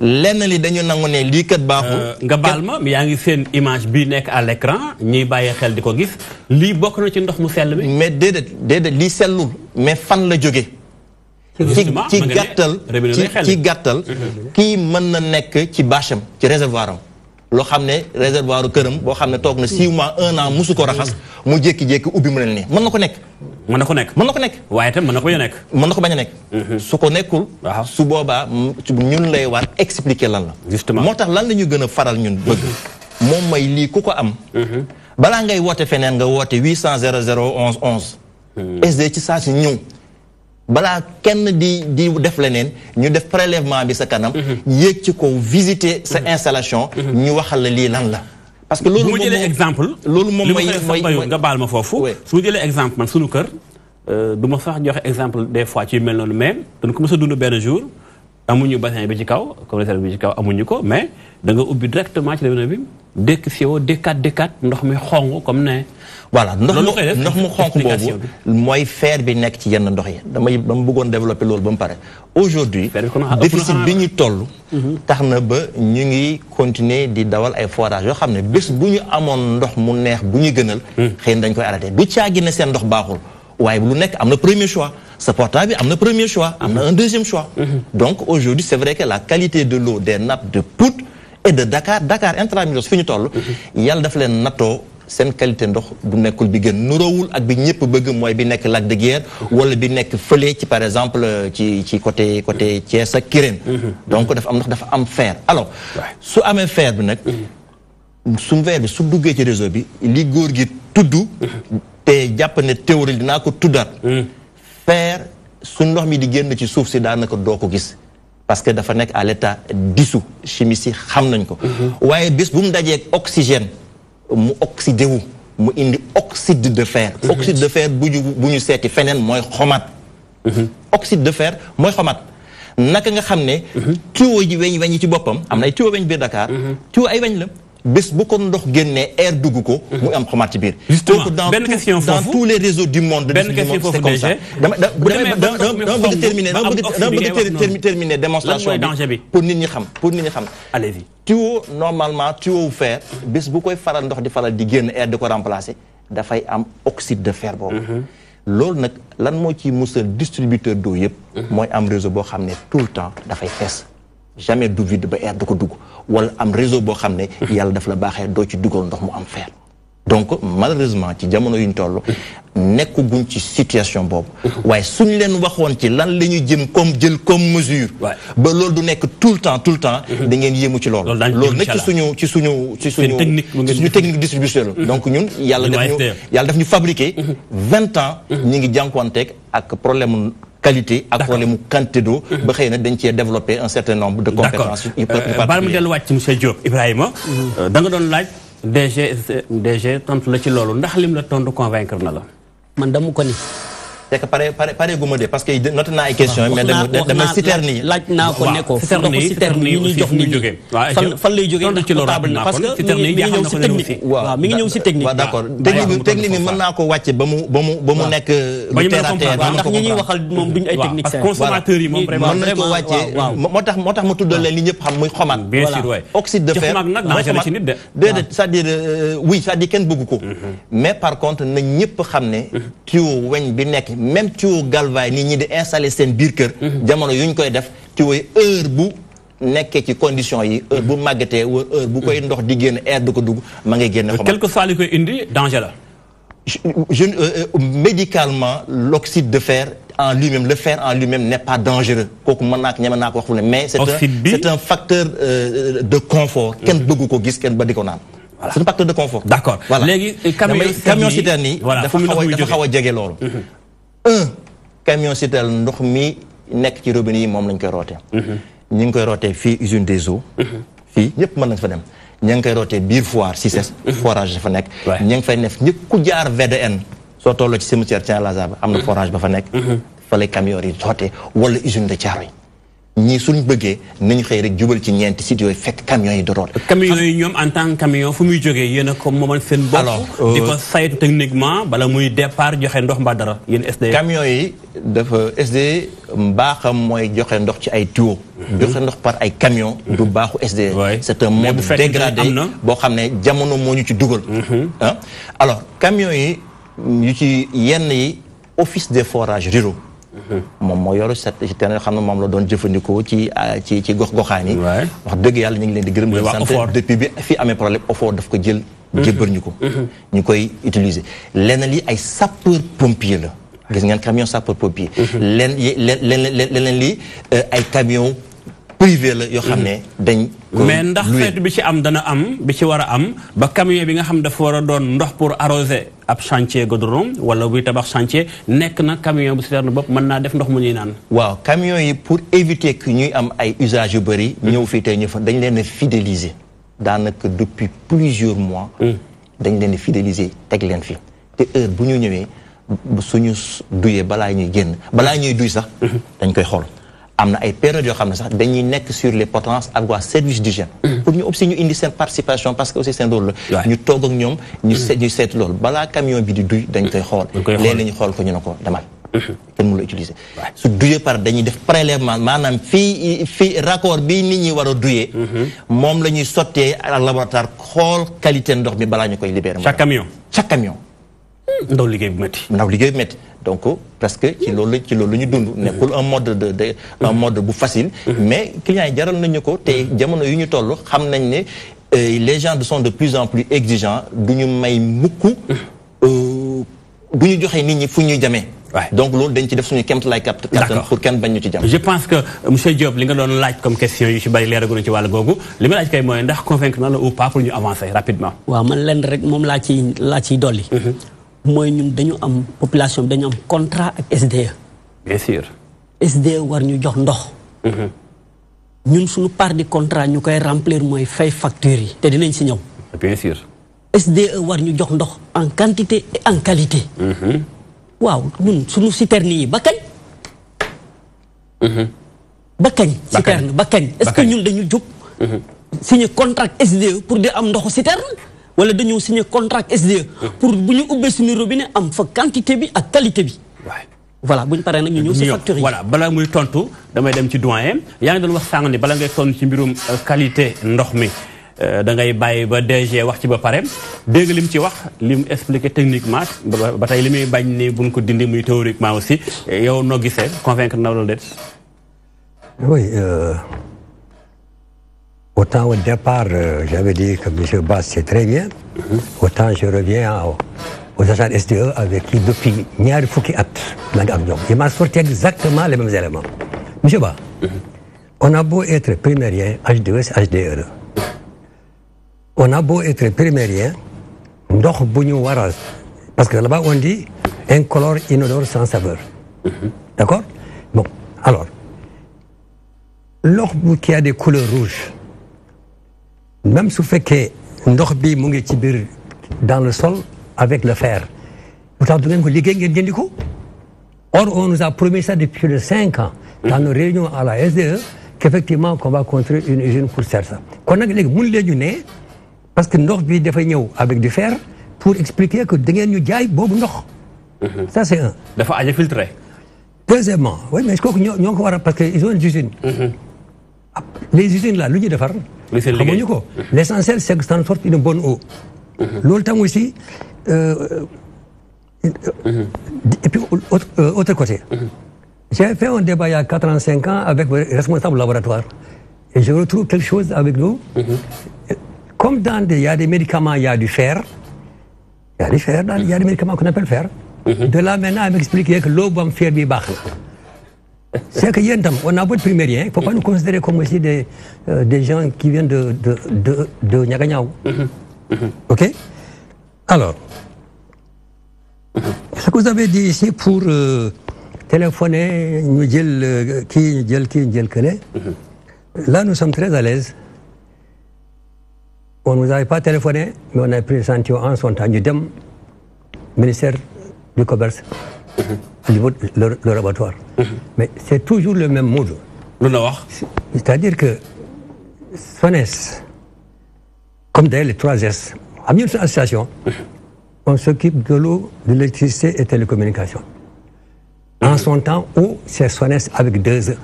[SPEAKER 2] lenn li dañu nangu ne lii kat baaxul
[SPEAKER 1] nga baal ma yaa ngi seen image bi nekk à l'écran ñuy bàyyi xel di ko gis lii bokk na ci ndox mu sell bi
[SPEAKER 2] mais déedéet lii sellul mais fan la jóge ci gàttal kii mën na nekk ci bâcham ci réservoir am loo xam ne réservoir këram boo xam ne toog na 6 mois 1 an musu ko raxas mu jékki-jékki ubbi mu ne nii mën na ko nekk mën na ko nekk
[SPEAKER 1] waaye tam mën na ko bañ a nekk
[SPEAKER 2] mën na ko bañ a nekk su ko nekkul su boobaa ñun lay war expliquer lan la
[SPEAKER 1] justement
[SPEAKER 2] moo tax lan la ñu gën a faral ñun bëgg moom mooy lii ku ko am balaa ngay woote feneen nga woote 800 00 11 11 SD ci saa si ñëw balaa kenn di def leneen ñu def prélèvement bi sa kanam yéeg ci kaw visiter sa installation ñu waxal la lii lan la parce que loolu
[SPEAKER 1] bu ma jëlee exemple
[SPEAKER 2] loolu moom mooy
[SPEAKER 1] nga baal ma foofu su ma jëlee exemple man sunu kër du ma sax joxe exemple des fois ci mel noonu mais dañ ko mës a dund benn jour amuñu bassin bi ci kaw comme réserve bi ci kaw amuñu ko mais da nga ubbi directement ci robinet bi dékk siwo dékkaat ndox mi xong comme ne
[SPEAKER 2] voilà ndox mu xonk boobu mooy fer bi nekk ci yenn ndox yi dama bëggoon développer loolu ba mu pare aujourd'hui déficit bi ñu toll tax na ba ñu ngi continuer di dawal ay forage yoo xam ne bés bu ñu amoon ndox mu neex bu ñu gënal xëy na dañ koy arrêté du caagi ne seen ndox baaxul waaye lu nekk am na premier choix ce portable bi am na premier choix am na un deuxième choix donc aujourd'hui c'est vrai que la qualité de l'eau des nappes de Pout et de Dakar intramuros fi ñu toll yàlla dafa leen nattoo seen qualité ndox bu nekkul bi gën nuroowul ak bi ñëpp bëgg mooy bi nekk Lac de Guiers wala bi nekk fële ci par exemple ci côté Thiès ak Kirène donc dafa am ndox dafa am fer alors su amee fer bi nag su fer bi su duggee ci réseau bi li góor gi tudd te jàpp ne théorie dinaa ko tuddaat fer su ndox mi di génn ci suuf si daanaka doo ko gis parce que dafa nekk à l'état dissous chimie si xam nañ ko waaye bés bu mu dajee oxygène mu oxydé wu mu indi oxyde de fer oxyde de fer bu ñu seeti feneen mooy xomaat oxyde de fer mooy xomaat naka nga xam ne tuyau yi weñ yi ci boppam am na ay tuyau weñ biir Dakar tuyau ay weñ la bés bu ko ndox génnee air dugg ko mu am xomaat ci biir dans tous les réseaux du monde c'est comme ça dama bëgg terminer démonstration bi pour nit ñi xam
[SPEAKER 1] allez-y
[SPEAKER 2] tuyau normalement tuyau fer bés bu koy faral ndox di faral di génn air di ko remplacer dafay am oxyde de fer boobu loolu nag lan moo ci musal distributeur d'eau yëpp mooy am réseau boo xam ne tout le temps dafay fees jamais du vide ba air du ko dugg wala am réseau boo xam ne yàlla daf la baaxee doo ci dugal ndox mu am fer donc malheureusement ci jamono yuñ toll nekkuguñ ci situation boobu waaye suñ leen waxoon ci lan la ñu jëm comme mesure ba loolu du nekk tout le temps da ngeen yéemu ci loolu nag ci suñu technique distribution la donc ñun yàlla daf ñu fabriquer 20 ans ñi ngi jànkuwanteeg ak problème qualité ak problème mu quantité d'eau ba xëy na dañ cee développer un certain nombre de compétences.
[SPEAKER 1] baal ma delluwaat ci monsieur Diop Ibrahima. da nga doon laaj DG tontu la ci loolu ndax lim la tontu convaincre na la.
[SPEAKER 7] man dama ko ni.
[SPEAKER 2] c'est que pare gu ma de parce que noté naa ay questions mais dama citerne yi
[SPEAKER 7] laaj naa ko ne ko ndoxu citerne yi ñuy jox nit ñi fan lay jógee ndax potable na parce que mi ngi ñëw si technique waaw mi ngi ñëw si technique
[SPEAKER 2] waaw d'accord technique bi mën naa ko wàcce ba mu nekk lu terre à terre
[SPEAKER 7] ndax ñi ñuy waxal moom duñu ay techniciens
[SPEAKER 1] consommateurs yi moom vraiment
[SPEAKER 2] mën nañ ko wàccee moo tax ma tuddal leen li ñëpp xam muy xomaat
[SPEAKER 1] bien sûr waay
[SPEAKER 2] oxyde de fer déedéet c'est-à-dire oui c'est-à-dire kenn bëgg ko mais par contre na ñëpp xam ne tuyau weñ bi nekk même tuyau galvaay nit ñi di installer seen biir kër jamono yu ñu koy def tuyau yi heure bu nekkee ci condition yi heure bu màggatee wa heure bu koy ndox di génn air du ko dugg ma ngay génne xomaat
[SPEAKER 1] quel que soit li koy indi danger la
[SPEAKER 2] médicalement l'oxyde de fer en lui-même le fer en lui-même n'est pas dangereux kooku mën naa ko ñeme naa ko wax fu ne mais c'est un facteur de confort kenn bëggu ko gis kenn ba di ko naan c'est un facteur de confort
[SPEAKER 1] d'accord
[SPEAKER 2] voilà
[SPEAKER 1] léegi
[SPEAKER 2] camion citerne yi dafa xaw a jege loolu camion citerne ndox mi nekk ci robinet yi moom lañ koy rootee ñu ngi koy rootee fii usine des eaux fii ñëpp mën nañ fa dem ña ngi koy rootee biir foire CICES forage dafa nekk ña ngi fay def ñëpp ku jaar VDN soo tolloo ci cimetière Saint-Lazare am na forage ba fa nekk fa lay camion yi rootee wala usine de Thiaroye ñii suñ bëggee nañu xëy rek jubal ci ñeenti sites yooyu fekk camions yi di root.
[SPEAKER 1] camions yi ñoom en tant que camion fu muy jógee yéen a ko moomal seen bopp. di ko saytu techniquement bala muy départ joxe ndox mbaa dara yéen SDE.
[SPEAKER 2] camions yi dafa SDE mbaaxam mooy joxe ndox ci ay tuyaux. joxe ndox par ay camions. du baaxu SDE. c'est un mode dégradé boo xam ne jamono moo ñu ci dugal. alors camions yi yu ci yenn yi office des forages ruraux. moom moo yor set ci terrain xam ne moom la doon jëfandikoo ci gox-goxaan yi. wax dëgg yàlla ñu ngi leen di gërëm. sant depuis bi fi amee problème OFOR daf ko jël. jébbal ñu ko. ñu koy utiliser leneen li ay sapeur pompier la. gis ngeen camion sapeur pompier. leneen li ay camion privé la yoo xam ne dañ.
[SPEAKER 1] mais ndax xeetu bi ci am dana am bi ci war a am ba camion bi nga xam dafa war a doon ndox pour arroser ab chantier goudron wala buy tabax chantier nekk na camion bu citerne bopp mën naa def ndox mu ñuy naan.
[SPEAKER 2] waaw camion yi pour éviter que ñuy am ay usages yu bëri. ñëw fii tey ñu fa dañ leen a fidéliser. daanaka depuis plusieurs mois. dañ leen a fidéliser teg leen fi te heure bu ñu ñëwee suñu duyee balaa ñuy génn balaa ñuy duy sax. dañ koy xool. am na ay périodes yoo xam ne sax dañuy nekk sur les potences ak waa service d'hygiène pour ñu aussi ñu indi seen participation parce que aussi seen rôle la ñu toog ak ñoom ñu seet loolu balaa camion bi di duy dañ koy xool léeg-léeg ñu xool ko ñu ne ko demal kenn mënu la utiliser su duyee par dañuy def prélèvement maanaam fii raccord bi nit ñi war a duyee moom la ñuy sottee à laboratoire xool qualité ndox mi balaa ñu koy libérer
[SPEAKER 1] chaque camion
[SPEAKER 2] ndaw liggéey bu métti donc parce que ci loolu ñu dund nekkul un mode bu facile mais clients yi jaral nañu ko te jamono yu ñu toll xam nañ ne les gens sont de plus en plus exigeants du ñu may mukk du ñu joxe nit ñi fu ñuy jamee donc loolu dañ ci def suñu kéemtalaay kattan pour kenn bañ ñu ci jam.
[SPEAKER 1] je pense que monsieur Diop li nga doon laaj comme question yu ci bari leeraguñu ci wàll googu li ma laaj kay mooy ndax convaincre na la ou pas pour ñu avancer rapidement.
[SPEAKER 7] waaw man lenn rek moom laa ciy dolli. mooy ñun dañu am population bi dañu am contrat ak SDE.
[SPEAKER 1] bien sûr.
[SPEAKER 7] SDE war ñu jox ndox. ñun suñu part du contrat ñu koy remplir mooy fay factures yi te dinañ si ñëw.
[SPEAKER 1] bien sûr.
[SPEAKER 7] SDE war ñu jox ndox en quantité et en qualité. waaw ñun suñu citerne yi ba kañ. ba kañ. citerne ba kañ est-ce que ñun dañu jóg. signé contrat SDE pour di am ndoxu citerne. wala dañoo signé contrat SDE pour bu ñu ubbee suñu robinet am fa quantité bi ak qualité bi. voilà bu ñu paree nag ñu ñëw si facture yi.
[SPEAKER 1] voilà bala muy tontu damay dem ci doyen yaa ngi doon wax sànq ni bala ngay sonn ci mbirum qualité ndox mi da ngay bàyyi ba DG wax ci ba pare dégg lim ci wax lim expliqué techniquement ba tey li muy bañ ni buñ ko dindi muy théoriquement aussi yow noo gisee convaincre na loolu déet.
[SPEAKER 8] oui. Autant au départ, j'avais dit que M. Bass, c'est très bien. Autant je reviens aux agents SDE avec qui, depuis ñaari fukki at, il m'a sorti exactement les mêmes éléments. M. Bass, on a beau être primérien, HDE, c'est HDE. On a beau être primérien, ndox bu ñu waral, parce que là-bas on dit incolore, inodore, sans saveur. D'accord? alors ndox bu qui a des couleurs rouges même su fekkee ndox bi mu ngi ci biir dans le sol avec le fer pourtant du ngeen ko liggéey ngeen jëndi ko or on nous a promis ça depuis plus de 5 ans dans nos réunions à la SDE qu'effectivement qu'on va construire une usine pour faire ça kon nag léegi mun leen ñu ne parce que ndox bi dafay ñëw avec du fer pour expliquer que da ngeen ñu jaay boobu ndox ça c'est un
[SPEAKER 1] dafa aja filtré
[SPEAKER 8] deuxièmement oui mais kooku ñoo ko war a parce que ils ont une usine les usines là lu ñuy defar xamuñu ko l'essentiel c'est que ça en sorte une bonne eau loolu tam aussi et puis autre côté j'ai fait un débat il y a 4 ans 5 ans avec le responsable laboratoire et je retrouve quelque chose avec nous comme il y a des médicaments il y a du fer il y a des médicaments qu'on appelle fer de là maintenant à m'expliquer que l'eau bu am fer bi baax na c'est que yéen tam on a beau être primérien il faut pas nous considérer comme aussi des gens qui viennent de Niagañaaw ok alors ce que vous avez dit ici pour téléphoner ñu jël kii ñu jël kële là nous sommes très à l'aise on nous avait pas téléphoné mais on a pris l'échantillon en son temps ñu dem ministère du commerce au niveau de le laboratoire mais c'est toujours le même mode
[SPEAKER 1] lu na wax
[SPEAKER 8] c'est-à-dire que SONES comme d'ailleurs les 3S am ñu une association on s'occupe de l'eau de l'électricité et télécommunications en son temps où c'est SONES avec 2 E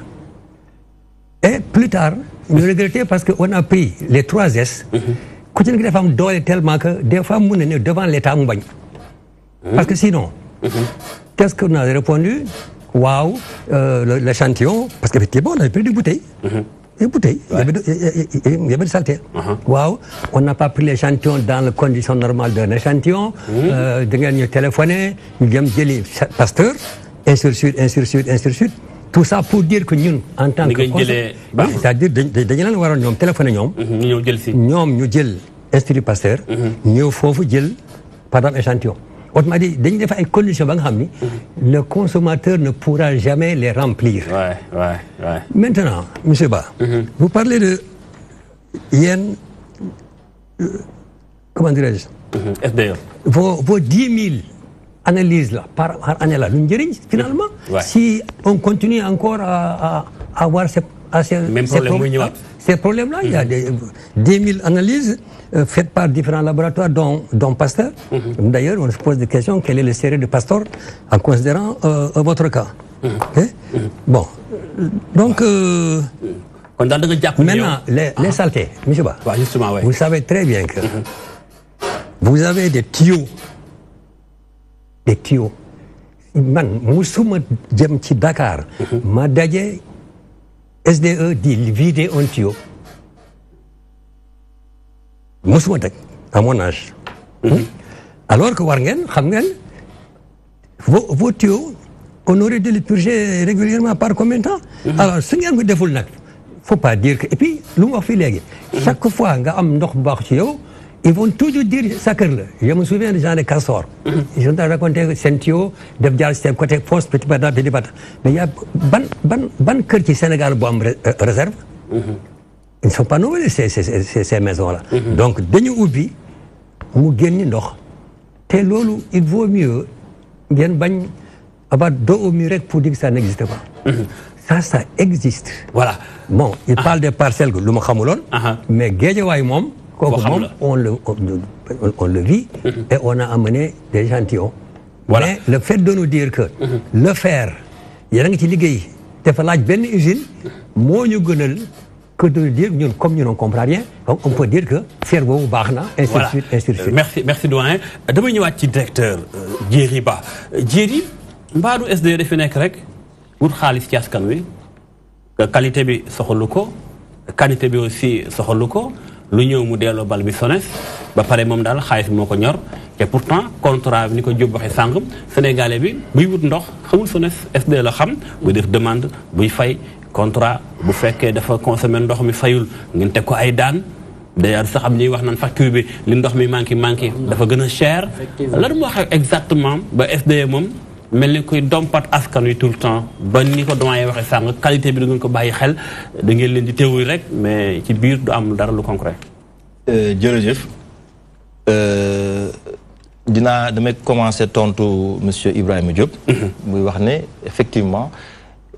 [SPEAKER 8] et plus tard ñu regretté parce que on a pris les 3S ku ci nekk dafa am doole tellement que des fois mun na ne devant l'État mu bañ parce que sinon qu'est-ce qu'on a répondu waaw l'échantillon parce qu'effectivement on avait pris des bouteilles il y avait de saleté waaw on n'a pas pris l'échantillon dans les conditions normales d'un échantillon da ngeen ñu téléphoné ñu dem jëli Pasteur ainsi de suite tout ça pour dire que ñun en tant que c'est-à-dire dañu leen waroon ñoom téléphoné ñoom ñu jël Institut Pasteur ñëw foofu jël par exemple échantillon autrement dit dañu def ay conditions ba nga xam ni le consommateur ne pourra jamais les remplir maintenant monsieur Ba vous parlez de yéen comment dirais-je
[SPEAKER 1] SDE
[SPEAKER 8] vos 10 000 analyses là par année là lu njëriñ finalement si on continue encore à avoir ces problèmes là il y a des 10 000 analyses faites par différents laboratoires dont Pasteur d'ailleurs on se pose des questions quel est le sérieux de Pasteur en considérant votre cas bon donc maintenant les saletés monsieur Ba vous savez très bien que vous avez des tuyaux man musuma jëm ci Dakar ma daje SDE di vider un tuyau musuma daj à mon âge alors que war ngeen xam ngeen vos tuyaux on aurait dû les purger régulièrement par combien de temps alors su ngeen ko deful nag faut pas dire que et puis lu mu wax fii léegi chaque fois nga am ndox bu baax ci yow ils vont toujours dire sa kër la je me souviens des gens de Castor ils ont raconté seen tuyau def jaar seen côté fosse Petit Bata mais y a ban kër ci Sénégal bu am réserve ils ne sont pas nouvelles ces maisons là donc dañu ubbi mu génni ndox te loolu il vaut mieux ngeen bañ avoir dos au mur rek pour dire que ça n'existe pas ça existe
[SPEAKER 1] voilà
[SPEAKER 8] bon il parle des parcelles lu ma xamuloon mais Guédiawaye moom kooku moom on le vit et on a amené des échantillons mais le fait de nous dire que le fer yéen a ngi ci liggéey dafa laaj benn usine moo ñu gënal que de dire ñun comme ñun on comprend rien donc on peut dire que fer boobu baax na ainsi de suite
[SPEAKER 1] merci doyen damay ñëwaat ci directeur Djeri Ba Djeri mbaadu SDE dafi nekk rek wut xaalis ci askan wi qualité bi soxalu ko quantité bi aussi soxalu ko lu ñëw mu delloo bal bi SONES ba pare moom daal xaalis bi moo ko ñor te pourtant contrat bi ni ko Diop waxee sànq sénégalais bi buy wut ndox xamul SONES SDE la xam buy def demande buy fay contrat bu fekkee dafa consommer ndox mi fayul ngeen teg ko ay daan d'ailleurs sax am ñuy wax naan facture bi li ndox mi manqué dafa gën a cher lan moo wax exactement ba SDE moom mel ni kuy dompat askan wi tout le temps ba ni ko doyen waxee sànq qualité bi da ngeen ko bàyyi xel da ngeen leen di teewul rek mais ci biir du am dara lu concret.
[SPEAKER 2] jërëjëf damay commencer tontu monsieur Ibrahima Diop. muy wax ne effectivement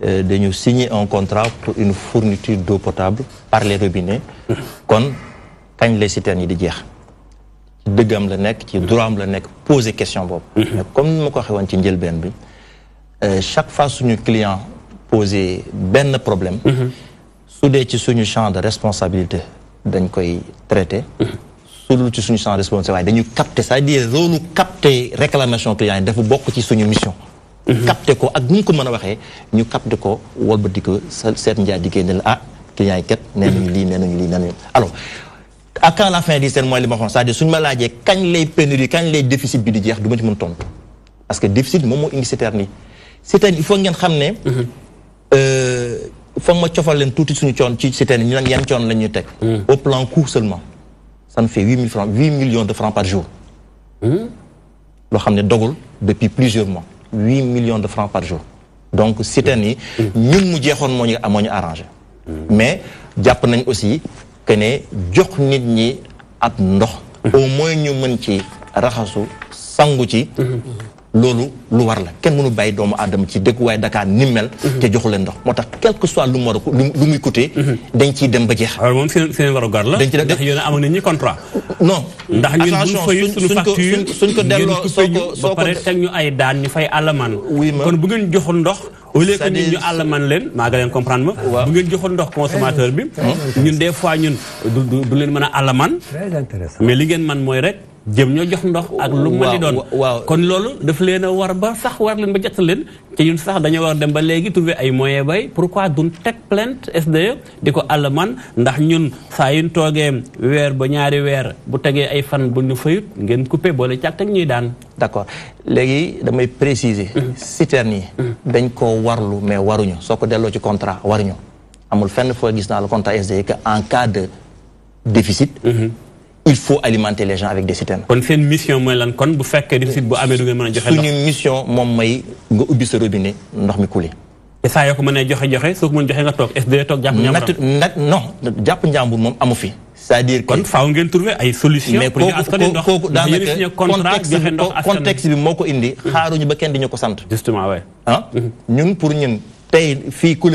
[SPEAKER 2] dañu signer un contrat pour une fourniture d'eau potable par les robinets. kon kañ lay citernes yi di jeex. ci dëggam la nekk ci droit am la nekk poser question boobu. mais comme ni ma ko waxee woon ci njëlbeen bi chaque fois suñu client poser benn problème. su dee ci suñu champ de responsabilité dañ koy traiter. su dul ci suñu champ de responsabilité waaye dañuy capter c'est-à-dire loolu capter réclamation client yi dafa bokk ci suñu mission. capter ko ak nu mu ko mën a waxee ñu capter ko walbati ko seet njaay di génne la ah client yi kat nee nañu lii nee nañu lii nee nañu alors. à quand la fin du seen mooy li ma waxoon c'est-à-dire suñu ma laajee kañ lay pénurie kañ lay déficit bi di jeex du ma ci mën tontu parce que déficit moom moo indi citerne yi citerne il faut ngeen xam ne foog ma cofal leen tuuti suñu coon ci citerne yi ñu naan yan coon la ñuy teg au plan coût seulement ça nous fait 8 millions de francs par jour loo xam ne dogul depuis plusieurs mois 8 millions de francs par jour donc citerne yi ñun mu jeexoon moo ñu arrangé mais jàpp nañ aussi que ne jox nit ñi ab ndox au moins ñu mën ci raxasu sangu ci loolu lu war la kenn mënu bàyyi doomu aadama ci dëkkuwaay Dakar ni mel te joxu leen ndox moo tax quel que soit lu muy coûter dañ ciy dem ba jeex
[SPEAKER 1] alors moom seen warugar la dañ ci ndax yéen amoon nañ ñi contrat
[SPEAKER 2] non
[SPEAKER 1] ndax ñun bu fay suñu facture
[SPEAKER 2] suñ ko delloo
[SPEAKER 1] soo pare teg ñu ay daan ñu fay àllamaan kon bu ngeen joxul ndox au lieu que ñun ñu àllamaan leen maa nga leen comprendre ma bu ngeen joxul ndox consommateur bi ñun des fois ñun du leen mën a àllamaan mais li ngeen man mooy rek jëm ñoo jox ndox ak lu ma di doon kon loolu daf leen a war ba sax war leen ba jot leen ci ñun sax dañoo war dem ba léegi trouver ay moyens bay pourquoi duñ teg plainte SDE di ko àllamaan ndax ñun saa yuñ toogee weer ba ñaari weer bu tegee ay fan bu ñu fayut ngeen coupé boole càg teg ñuy daan
[SPEAKER 2] d'accord léegi damay préciser citernes yi dañ koo warlu mais waruñu soo ko delloo ci contrat waruñu amul fenn foo gis naa le contrat SDE que en cas de déficit il faut alimenter les gens avec des citernes.
[SPEAKER 1] kon seen mission mooy lan kon bu fekkee déficit bu amee du ngeen mën a joxe ndox
[SPEAKER 2] suñu mission moom may nga ubbi sa robinet ndox mi coulé.
[SPEAKER 1] te saa yoo ko mënee joxe soo ko mën joxe nga toog SDE toog jàpp njàmbur.
[SPEAKER 2] non jàpp njàmbur moom amu fi. c'est-à-dire que
[SPEAKER 1] kon faaw ngeen trouver ay solutions.
[SPEAKER 2] mais kooku daanaka contexte bi moo ko indi. xaaruñu ba kenn di ñu ko sant.
[SPEAKER 1] justement waay.
[SPEAKER 2] ñun pour ñun. tey fii ku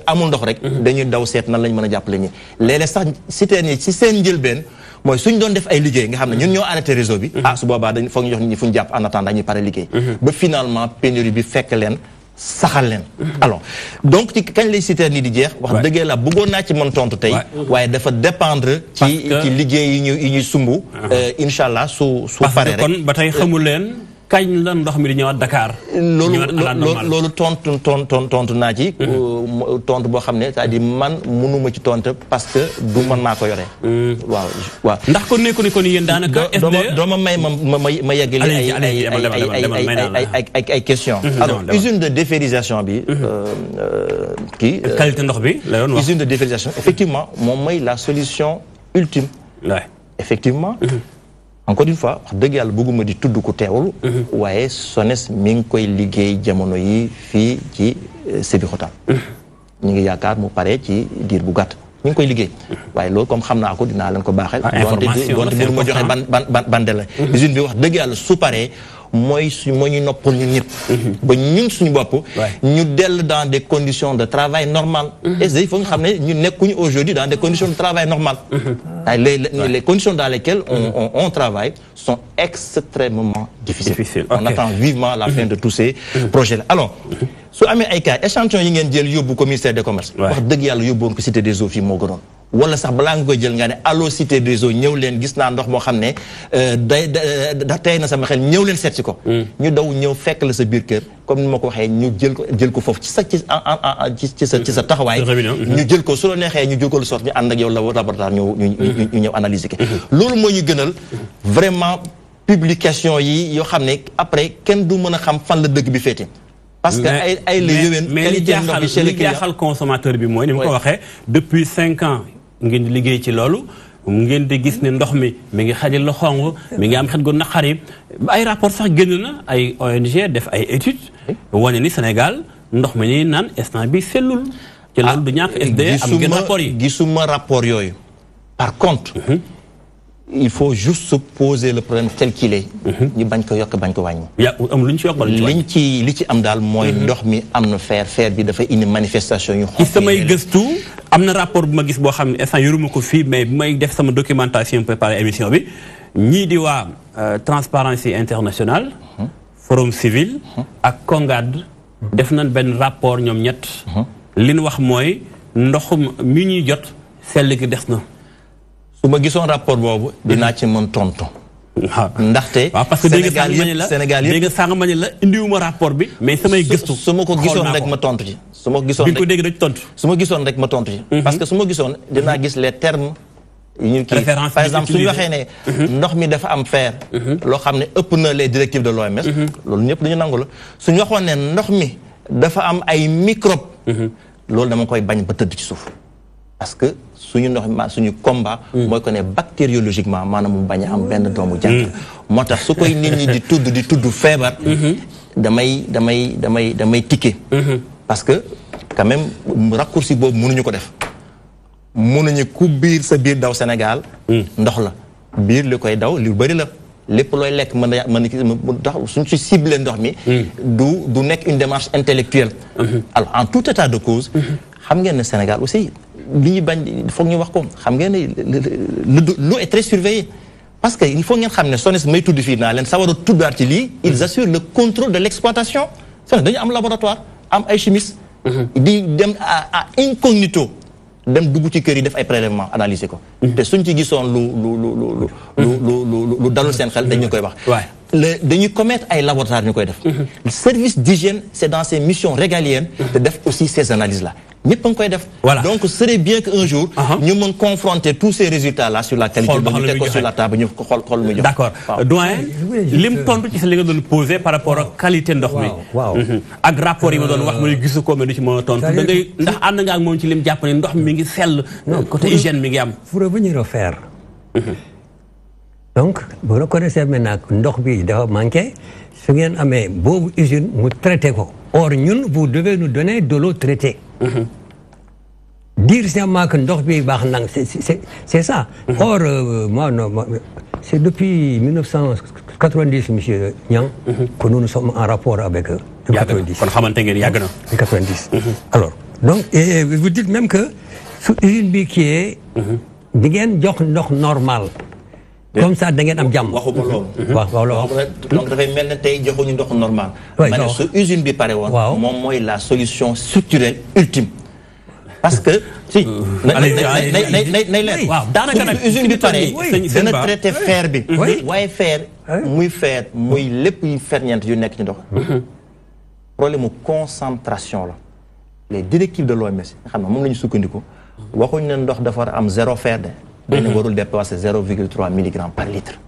[SPEAKER 2] amul ndox rek dañuy daw seet nan lañ mën a jàppale ñi léeg-léeg sax citernes yi ci seen njëlbeen mooy suñ doon def ay liggéey nga xam ne ñun ñoo arrêté réseau bi su boobaa dañ foog ñu jox nit ñi fu ñu jàpp en attendant dañuy pare liggéey ba finalement pénurie bi fekk leen saxal leen alors donc ci kañ lay citernes yi di jeex wax dëggee la bëggoon naa ci mën tontu tey waaye dafa dépendre ci liggéey yi ñuy sumb incha allah su paree rek
[SPEAKER 1] kon ba tey xamu leen kañ la ndox mi di ñëwaat Dakar.
[SPEAKER 2] loolu tontu naa ci. tontu boo xam ne c'est-à-dire man mënuma ci tontu parce que du man maa ko yore. waaw.
[SPEAKER 1] ndax kon nekku ni kon yéen daanaka.
[SPEAKER 2] doo ma may ma yeggali ay questions. alors usine de déferrisation bi. kii.
[SPEAKER 1] qualité ndox bi la doon wax
[SPEAKER 2] usine de déferrisation effectivement moom mooy la solution ultime. effectivement. encore une fois wax dëgg yàlla bëgguma di tudd ku teewul waaye SONES mi ngi koy liggéey jamono yi fii ci Sébikotane ñu ngi yaakaar mu pare ci diir bu gàtt ñu ngi koy liggéey waaye loolu comme xam naa ko dinaa leen ko baaxee donte mënu ma joxe ban délai usine bi wax dëgg yàlla su paree mooy ñu noppal ñun ñëpp ba ñun suñu bopp ñu dell dans des conditions de travail normales SDE il faut nga xam ne ñu nekkuñu aujourd'hui dans des conditions de travail normales les conditions dans lesquelles on travaille sont extrêmement difficiles on attend vivement la fin de tous ces projets là alors su amee ay cas échantillon yi ngeen jël yóbbu ko ministère des commerces wax dëgg yàlla yóbboon ko cité des eaux fii moo gënoon wala sax balaa nga koy jël nga ne allo cité des eaux ñëw leen gis naa ndox moo xam ne da tey na sama xel ñëw leen seet si ko ñu daw ñëw fekk la sa biir kër comme ni ma ko waxee ñu jël ko foofu ci sa taxawaay ñu jël ko su la neexee ñu jël ko lu sort ñu ànd ak yow laboratoire ñu ñëw analyser ko loolu moo ñu gënal vraiment publication yi yoo xam ne après kenn du mën a xam fan la dëgg bi féete parce que ay la yowén
[SPEAKER 1] mais li jaaxal consommateur bi mooy ni ma ko waxee depuis 5 ans ngeen di liggéey ci loolu ngeen di gis ne ndox mi ngi xajal la xong mi ngi am xet gu naqari ay rapport sax génn na ay ONG def ay études wane ni Sénégal ndox mi ñuy naan instant bi sellul ci loolu du ñàkk SDE am ngeen rapport yi
[SPEAKER 2] gisuma rapport yooyu par contre il faut juste se poser le problème tel qu'il est ñu bañ ko yokk bañ ko wàññi
[SPEAKER 1] am lu ñu ci yokk wala
[SPEAKER 2] li ci am daal mooy ndox mi am na fer bi dafa indi manifestation yu
[SPEAKER 1] ci samay gëstu am na rapport bu ma gis boo xam ne instant yoruma ko fii mais bi may def sama documentation préparé émission bi ñii di waa Transparency International Forum Civil ak Congad def nañ benn rapport ñoom ñett li ñu wax mooy ndoxum mi ñuy jot sell gi des na
[SPEAKER 2] su ma gisoon rapport boobu dinaa ci mën tontu ndaxte
[SPEAKER 1] parce que Sénégal yëpp dégg sànq ma ne la indiwuma rapport bi mais samay gëstu
[SPEAKER 2] su ma ko gisoon rek ma tontu ci su ma gisoon
[SPEAKER 1] rek ko dégg rek tontu
[SPEAKER 2] su ma gisoon rek ma tontu ci parce que su ma gisoon dinaa gis les termes ñu kii par exemple suñu waxee ne ndox mi dafa am fer loo xam ne ëpp na les directives de l'OMS loolu ñëpp dañu nangu la suñu waxoon ne ndox mi dafa am ay microbe loolu dama koy bañ ba tëdd ci suuf parce que suñu ndox suñu combat mooy ko ne bactériologiquement maanaam mu bañ a am benn doomu jàngoro moo tax su koy nit ñi di tudd feebar damay tikke parce que quand même raccourci boobu mënuñu ko def mënuñu ku biir sa biir daw Sénégal ndox la biir li koy daw lu bëri la lépp looy lekk mën tax suñ ci ciblé ndox mi du nekk une démarche intellectuelle alors en tout état de cause xam ngeen ne Sénégal aussi li ñu bañ foog ñu wax ko xam ngeen ne l'eau est très surveillée parce que il faut ngeen xam ne SONES may tudd fii naa leen sa war a tuddaat ci lii ils assurent le contrôle de l'exploitation SONES dañu am laboratoire am ay chimistes di dem à incognito dem dugg ci kër yi def ay prélèvement analyser ko te suñ ci gisoon lu dalul seen xel dañu koy wax dañuy commettre ay laboratoire ñu koy def le service d'hygiène c'est dans ses missions régaliennes de def aussi ces analyses là ñëpp a ngi koy def donc ce serait bien qu'un jour ñu mën confronter tous ces résultats là sur la qualité ba ñu teg ko sur la table ñu xool muy jox
[SPEAKER 1] d'accord doyen lim tontu ci sa li nga doon posé par rapport ak qualité ndox mi ak rapport yi ma doon wax ma ne gisu ko mais du ci mën a tontu da ngay ndax ànd nga ak moom ci lim jàpp ne ndox mi ngi sell côté hygiène mi ngi am
[SPEAKER 8] pour revenir au fer donc vous reconnaissez maintenant que ndox bi dafa manqué su ngeen amee boobu usine mu traité ko or ñun vous devez nous donner de l'eau traitée dire seulement que ndox bi baax nang c'est ça or moi non c'est depuis 1990 monsieur Niang que nous sommes en rapport avec eux 90
[SPEAKER 1] kon xamante ngeen yàgg na
[SPEAKER 8] 90 alors donc et vous dites même que su usine bi qui est di ngeen jox ndox normal comme ça da ngeen am jàmm
[SPEAKER 2] waxuma loolu donc dafay mel ne tey joxuñu ndox normal ma ne su usine bi pare woon moom mooy la solution structurelle ultime parce que si nay leer
[SPEAKER 1] daanaka nag
[SPEAKER 2] usine bi pare dana traité fer bi waaye fer muy lépp yu ferñeent yu nekk ci ndox problème mu concentration la les directives de l'OMS nga xam ne moom la ñu sukkandiku waxuñu ne ndox dafa war a am zéro fer de dañu warul dépasser 0,3 milligrammes par litre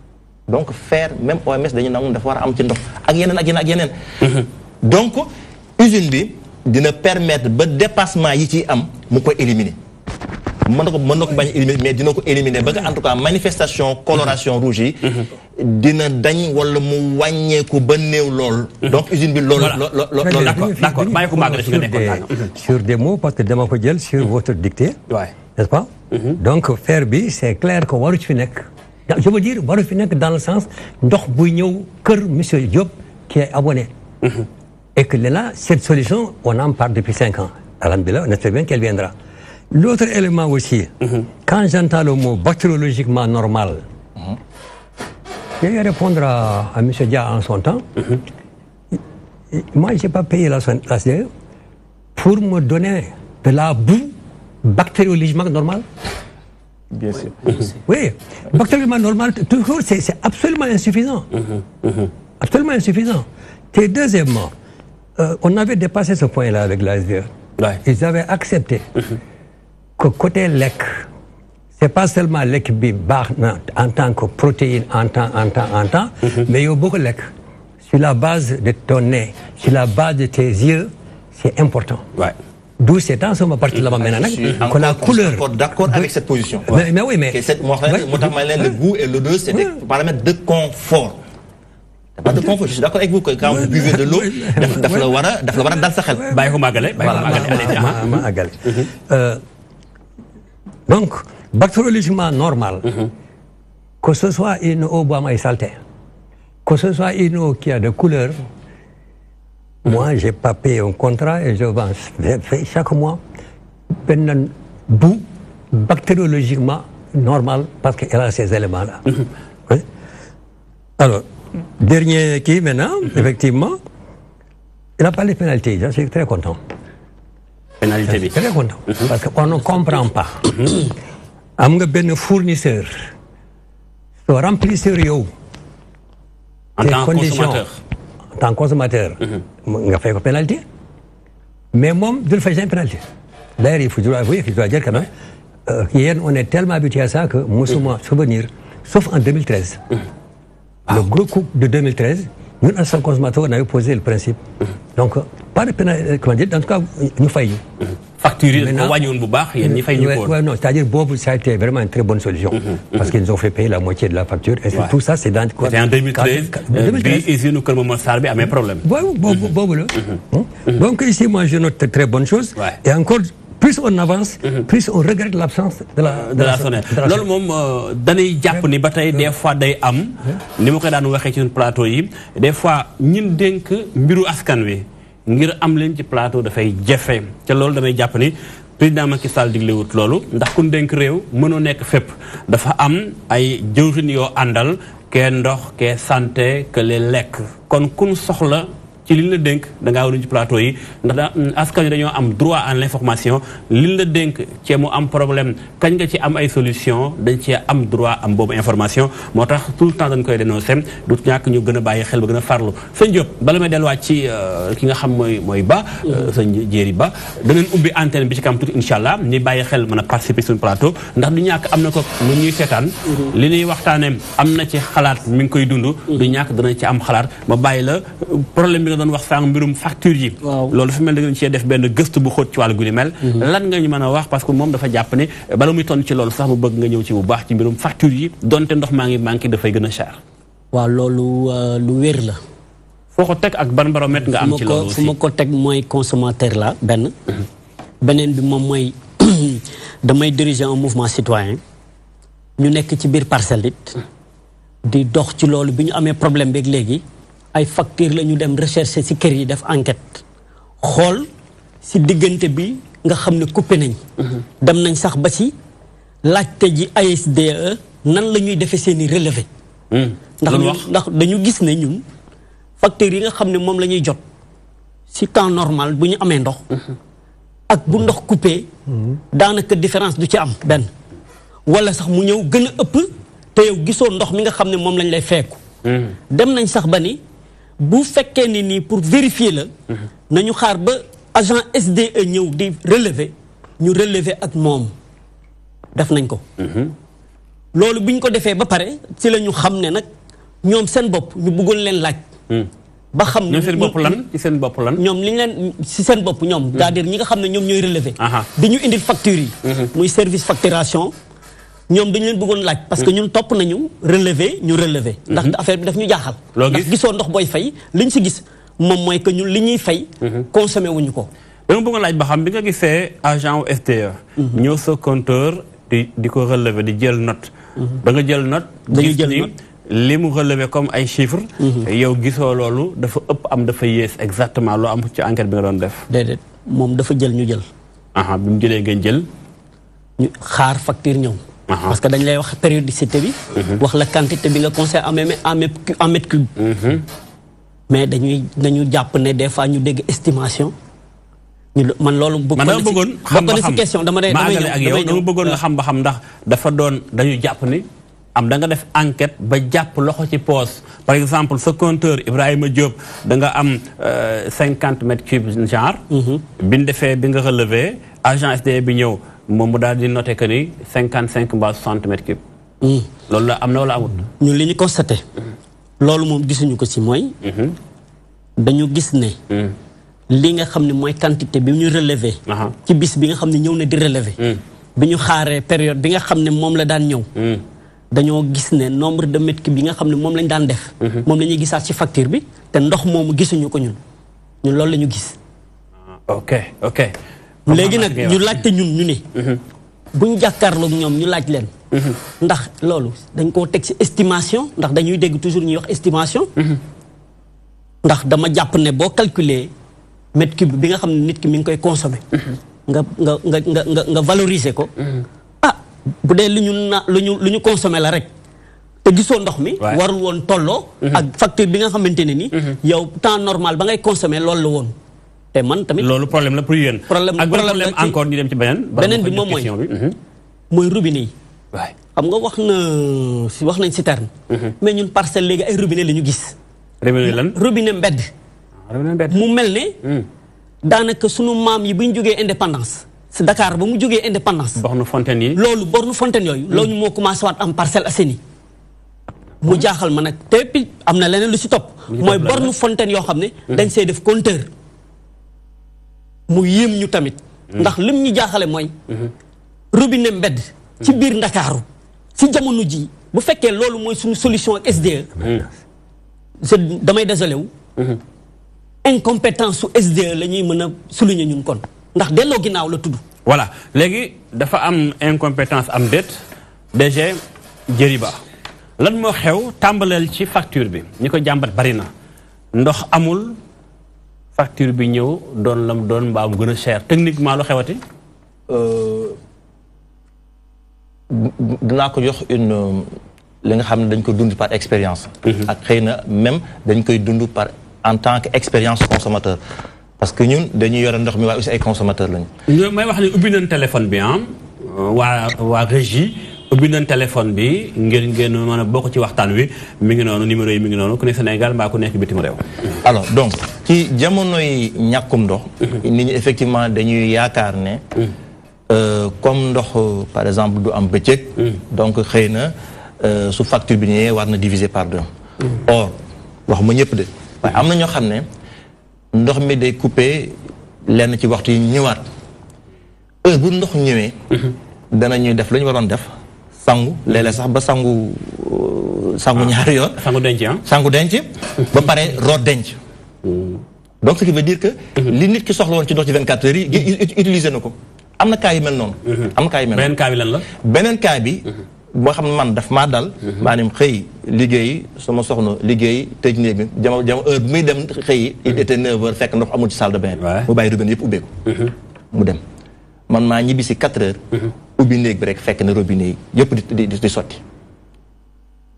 [SPEAKER 2] donc fer même OMS dañu nangu dafa war a am ci ndox ak yeneen donc usine bi dina permettre ba dépassement yi ci am mu koy éliminer mën na ko bañ a éliminer mais dina ko éliminer ba nga en tout cas manifestation coloration rouge yi dina dañ wala mu wàññeeku ba néew lool donc usine bi loolu
[SPEAKER 1] d'accord bàyyi ko màgg la ci nga nekkoon
[SPEAKER 8] sur des mots parce que dama ko jël sur votre dictée n'est-ce pas donc fer bi c'est clair que waru ci fi nekk je veux dire waru fi nekk dans le sens ndox buy ñëw kër monsieur Diop qui est abonné et que là cette solution on en parle depuis 5 ans alhamdoulilah on espère bien qu'elle viendra l'autre élément aussi quand j'entends le mot bactériologiquement normal je vais répondre à monsieur Dia en son temps moi j'ai pas payé la CE pour me donner de la boue bactériologiquement normal.
[SPEAKER 2] Bien sûr.
[SPEAKER 8] Oui, bactériologiquement normal, toujours, c'est absolument insuffisant. Absolument insuffisant. Et deuxièmement, on avait dépassé ce point-là avec l'ASVE. Ils avaient accepté que côté lait, c'est pas seulement lait bi baax na en tant que protéine, en temps, mais il y a beaucoup de lait. Sur la base de ton nez, sur la base de tes yeux, c'est important. d'où c'est en ce moment parti là-bas maintenant que la couleur.
[SPEAKER 2] Je suis encore d'accord avec cette position.
[SPEAKER 8] Mais oui, mais.
[SPEAKER 2] Le goût et l'odeur, c'est des paramètres de confort. Pas de confort, je suis d'accord avec vous que quand vous buvez de l'eau, daf la war a dal sa xel.
[SPEAKER 1] bàyyi ko màggale
[SPEAKER 8] donc bactériologiquement normal. Que ce soit une eau bu am ay saleté, que ce soit une eau qui a de couleur. Moi, j'ai pas payé un contrat et je vends chaque mois une boue bactériologiquement normale parce qu'elle a ces éléments-là. Oui. Alors, dernier qui maintenant, effectivement, il a parlé de pénalité. Je suis très content.
[SPEAKER 1] Pénalité, oui.
[SPEAKER 8] Très content. Parce qu'on ne comprend pas. Am nga benn fournisseur. So remplisseur yow.
[SPEAKER 1] En tant que consommateur.
[SPEAKER 8] En tant que consommateur. nga fay ko pénalité. Mais moom du la fay jamais pénalité. D'ailleurs, il faut dire quand même, hier, on est tellement habitué à ça que mosuma souvenir, sauf en 2013. Le gros coup de 2013, nous, en tant que consommateurs, on avait posé le principe. Donc, pas de pénalité, comment dire, en tout cas, nous faillons.
[SPEAKER 1] Facturer, non,
[SPEAKER 8] c'est-à-dire, Bob, ça a été vraiment une très bonne solution. Parce qu'ils nous ont fait payer la moitié de la facture. Et tout ça, c'est dans quoi?
[SPEAKER 1] C'était en 2013. Ici, nous, comme on s'arrête à mes problèmes.
[SPEAKER 8] Donc, ici, moi, je note de très bonnes choses. Et encore, plus on avance, plus on regrette l'absence de la sonnette.
[SPEAKER 1] loolu moom dañuy jàpp ni ba tey des fois day am ni ma ko daan waxee ci plateau yi des fois ñun dénk mbiru askan wi ngir am leen ci plateau dafay jafe te loolu damay jàpp ni président Macky Sall diglewut loolu ndax ku dénk réew mënoo nekk fépp dafa am ay jëwriñ yoo àndal kee ndox kee santé que les lekk kon kun soxla ci liñ la dénk da ngaa waruñ ci plateau yi ndax askan wi dañoo am droit à l'information liñ la dénk cee mu am problème kañ nga ci am ay solution dañ cee am droit am boobu information moo tax tout le temps dañ koy dénoncer du ñàkk ñu gën a bàyyi xel ba gën a farlu sëñ Diop bala may delluwaat ci ki nga xam mooy Ba sëñ Jéeri Ba danañ ubbi antenne bi ci kam tuuti incha allah ñuy bàyyi xel mën a participer suñu plateau ndax du ñàkk am na ko lu ñuy seetaan li ñuy waxtaane am na ci xalaat mi ngi koy dund du ñàkk danañ ci am xalaat ma bàyyi la problème nga doon wax sànq mbirum facture yi loolu fi mel da ngeen cee def benn gëstu bu xóot ci wàllu gu ni mel lan nga ñu mën a wax parce que moom dafa jàpp ne bala muy tonn ci loolu sax mu bëgg nga ñëw ci bu baax ci mbirum facture yi donte ndox maa ngi manqué dafay gën a cher
[SPEAKER 7] waaw loolu lu wér la
[SPEAKER 1] foo ko teg ak ban baromètre nga am ci loolu aussi
[SPEAKER 7] fu ma ko teg mooy consommateur la beneen bi moom mooy damay diriger un mouvement citoyen ñu nekk ci biir parcelle it di dox ci loolu bi ñu amee problème beeg léegi ay facture la ñu dem rechercher ci kër yi def enquête xool ci diggante bi nga xam ne coupé nañ dem nañ sax ba ci laajte ji ASDE nan la ñuy defee seeni relevé ndax dañu gis ne ñun facteurs yi nga xam ne moom la ñuy jot ci temps normal bu ñu amee ndox ak bu ndox coupé daanaka différence du ci am benn wala sax mu ñëw gën a ëpp te yow gisoo ndox mi nga xam ne moom lañ lay feeku dem nañ sax ba ni bu fekkee ni nii pour vérifier la nañu xaar ba agent SDE ñëw di relever ñu relever ak moom def nañ ko loolu bu ñu ko defee ba pare ci la ñu xam ne nag ñoom seen bopp ñu bëggoon leen laaj ba xam
[SPEAKER 1] ñoom seen bopp lan ci seen bopp lan
[SPEAKER 7] ñoom li ñu leen ci seen bopp ñoom c'est-à-dire ñi nga xam ne ñoom ñooy relever di ñu indil facture yi muy service facturation ñoom dañu leen bëggoon laaj parce que ñun topp nañu relever ndax affaire bi daf ñu jaaxal ndax gisoo ndox booy fay liñ si gis moom mooy que ñun li ñuy fay consommé wuñu ko
[SPEAKER 1] dama bëggoon laaj ba xam bi nga gisee agent wu SDE ñëw sa compteur di ko relever di jël note da nga jël note
[SPEAKER 7] dañu jël note
[SPEAKER 1] li mu relever comme ay chiffres yow gisoo loolu dafa ëpp am dafa yées exactement loo am ci enquête bi nga doon def
[SPEAKER 7] déedéet moom dafa jël ñu jël
[SPEAKER 1] bi mu jëlee ngeen jël
[SPEAKER 7] ñu xaar facture ñëw parce que dañ lay wax périodicité bi wax la quantité bi nga conseillé en mètre cube mais dañu jàpp ne des fois ñu dégg estimation man loolu bokk na ci question dama
[SPEAKER 1] bëggoon nga xam ba xam ndax dafa doon dañu jàpp ni am da nga def enquête ba jàpp loxo ci poos par exemple sa compteur Ibrahima Diop da nga am 50 mètres cubes genre bi ñu defee bi nga relevé agent SDE bi ñëw moom mu daal di noté que ni 55 mbaa 60 mètres cubes loolu la am na wala amut
[SPEAKER 7] ñun li ñu constaté loolu moom gisuñu ko ci mooy dañu gis ne li nga xam ne mooy quantité bi ñu relevé. ci bis bi nga xam ne ñëw na di relevé. bi ñu xaaree période bi nga xam ne moom la daan ñëw. dañoo gis ne nombre de mètres cubes bi nga xam ne moom lañ daan def. moom la ñuy gisaat ci facture bi te ndox moomu gisuñu ko ñun loolu la ñu gis.
[SPEAKER 1] ok.
[SPEAKER 7] léegi nag ñu laajte ñun ñu ne. bu ñu jàkkaarloog ñoom ñu laaj leen. ndax loolu dañ koo teg ci estimation ndax dañuy dégg toujours ñuy wax estimation. ndax dama jàpp ne boo calculer mètre cube bi nga xam ne nit ki mi ngi koy consommer. nga valoriser ko. bu dee lu ñu consommé la rek te gisoo ndox mi. warul woon tolloo. ak facture bi nga xamante ne ni. yow temps normal ba ngay consommé loolu la woon. te man tamit
[SPEAKER 1] loolu problème la pour yéen.
[SPEAKER 7] problème
[SPEAKER 1] encore ñu dem ci beneen
[SPEAKER 7] bi moom mooy robinet yi. xam nga wax nañ citerne. mais ñun parcelle léegi ay robinet la ñu gis.
[SPEAKER 1] robinet lan
[SPEAKER 7] robinet mbedd. mu mel ne. daanaka sunu maam yi bu ñu jógee indépendance. si Dakar ba mu jógee indépendance.
[SPEAKER 1] borne fontaine yi.
[SPEAKER 7] borne fontaine yooyu. loolu moo commencé waat am Parcelles Assainies. mu jaaxal ma nag te puis am na leneen lu si topp. mooy borne fontaine yoo xam ne. dañ see def compteur. mu yéem ñu tamit. ndax lim ñu jaaxale mooy. robinet mbedd. ci biir Ndakaaru si jamono ji bu fekkee loolu mooy suñu solution ak SDE. damay désolé wu. incompétence su SDE la ñuy mën a souligner ñun kon. ndax delloo ginnaaw la tudd.
[SPEAKER 1] voilà léegi dafa am incompétence am déet DG Djeriba lan moo xew tàmbaleel ci facture bi ñi ko jàmbat bari na ndox amul facture bi ñëw doon lam doon mbaa mu gën a cher techniquement lu xewati.
[SPEAKER 2] dinaa ko jox li nga xam ne dañ ko dund par expérience. ak xëy na même dañ koy dund par en tant que expérience consommateur. parce que ñun dañuy yore ndox mi waaye aussi ay consommateurs lañu.
[SPEAKER 1] may wax ne ubbi nañ téléphone bi waa régie ubbi nañ téléphone bi ngeen mën a bokk ci waxtaan wi mi ngi noonu numéro yi mi ngi noonu ku ne Sénégal mbaa ku nekk bitim réew.
[SPEAKER 2] alors donc ci jamonoy ñàkkum ndox. nit ñi effectivement dañuy yaakaar ne. comme ndox par exemple du am bëccëg. donc xëy na su facture bi ñëwee war na diviser par 2. or waxuma ñëpp de waaye am na ñoo xam ne. ndox mi day coupé lenn ci waxtu yi ñëwaat heure bu ndox ñëwee. danañuy def la ñu waroon def sangu léeg-léeg sax ba sangu ñaari yoon. sangu denc ba pare root denc. donc ce qui veut dire que. li nit ki soxla woon ci ndox ci 24 heures yi utiliser na ko. am na cas yu mel noonu.
[SPEAKER 1] beneen cas bi lan la.
[SPEAKER 2] beneen cas bi. boo xam ne man daf maa dal. maanaam xëy liggéey sama soxna liggéey tëj néeg bi jamono heure bi muy dem xëy il était 9h fekk ndox amul ci salle de bain bi. mu bàyyi robinet yëpp ubbeeku. mu dem man maa ñibbi si 4h. ubbi néeg bi rek fekk na robinet yi yëpp di sotti.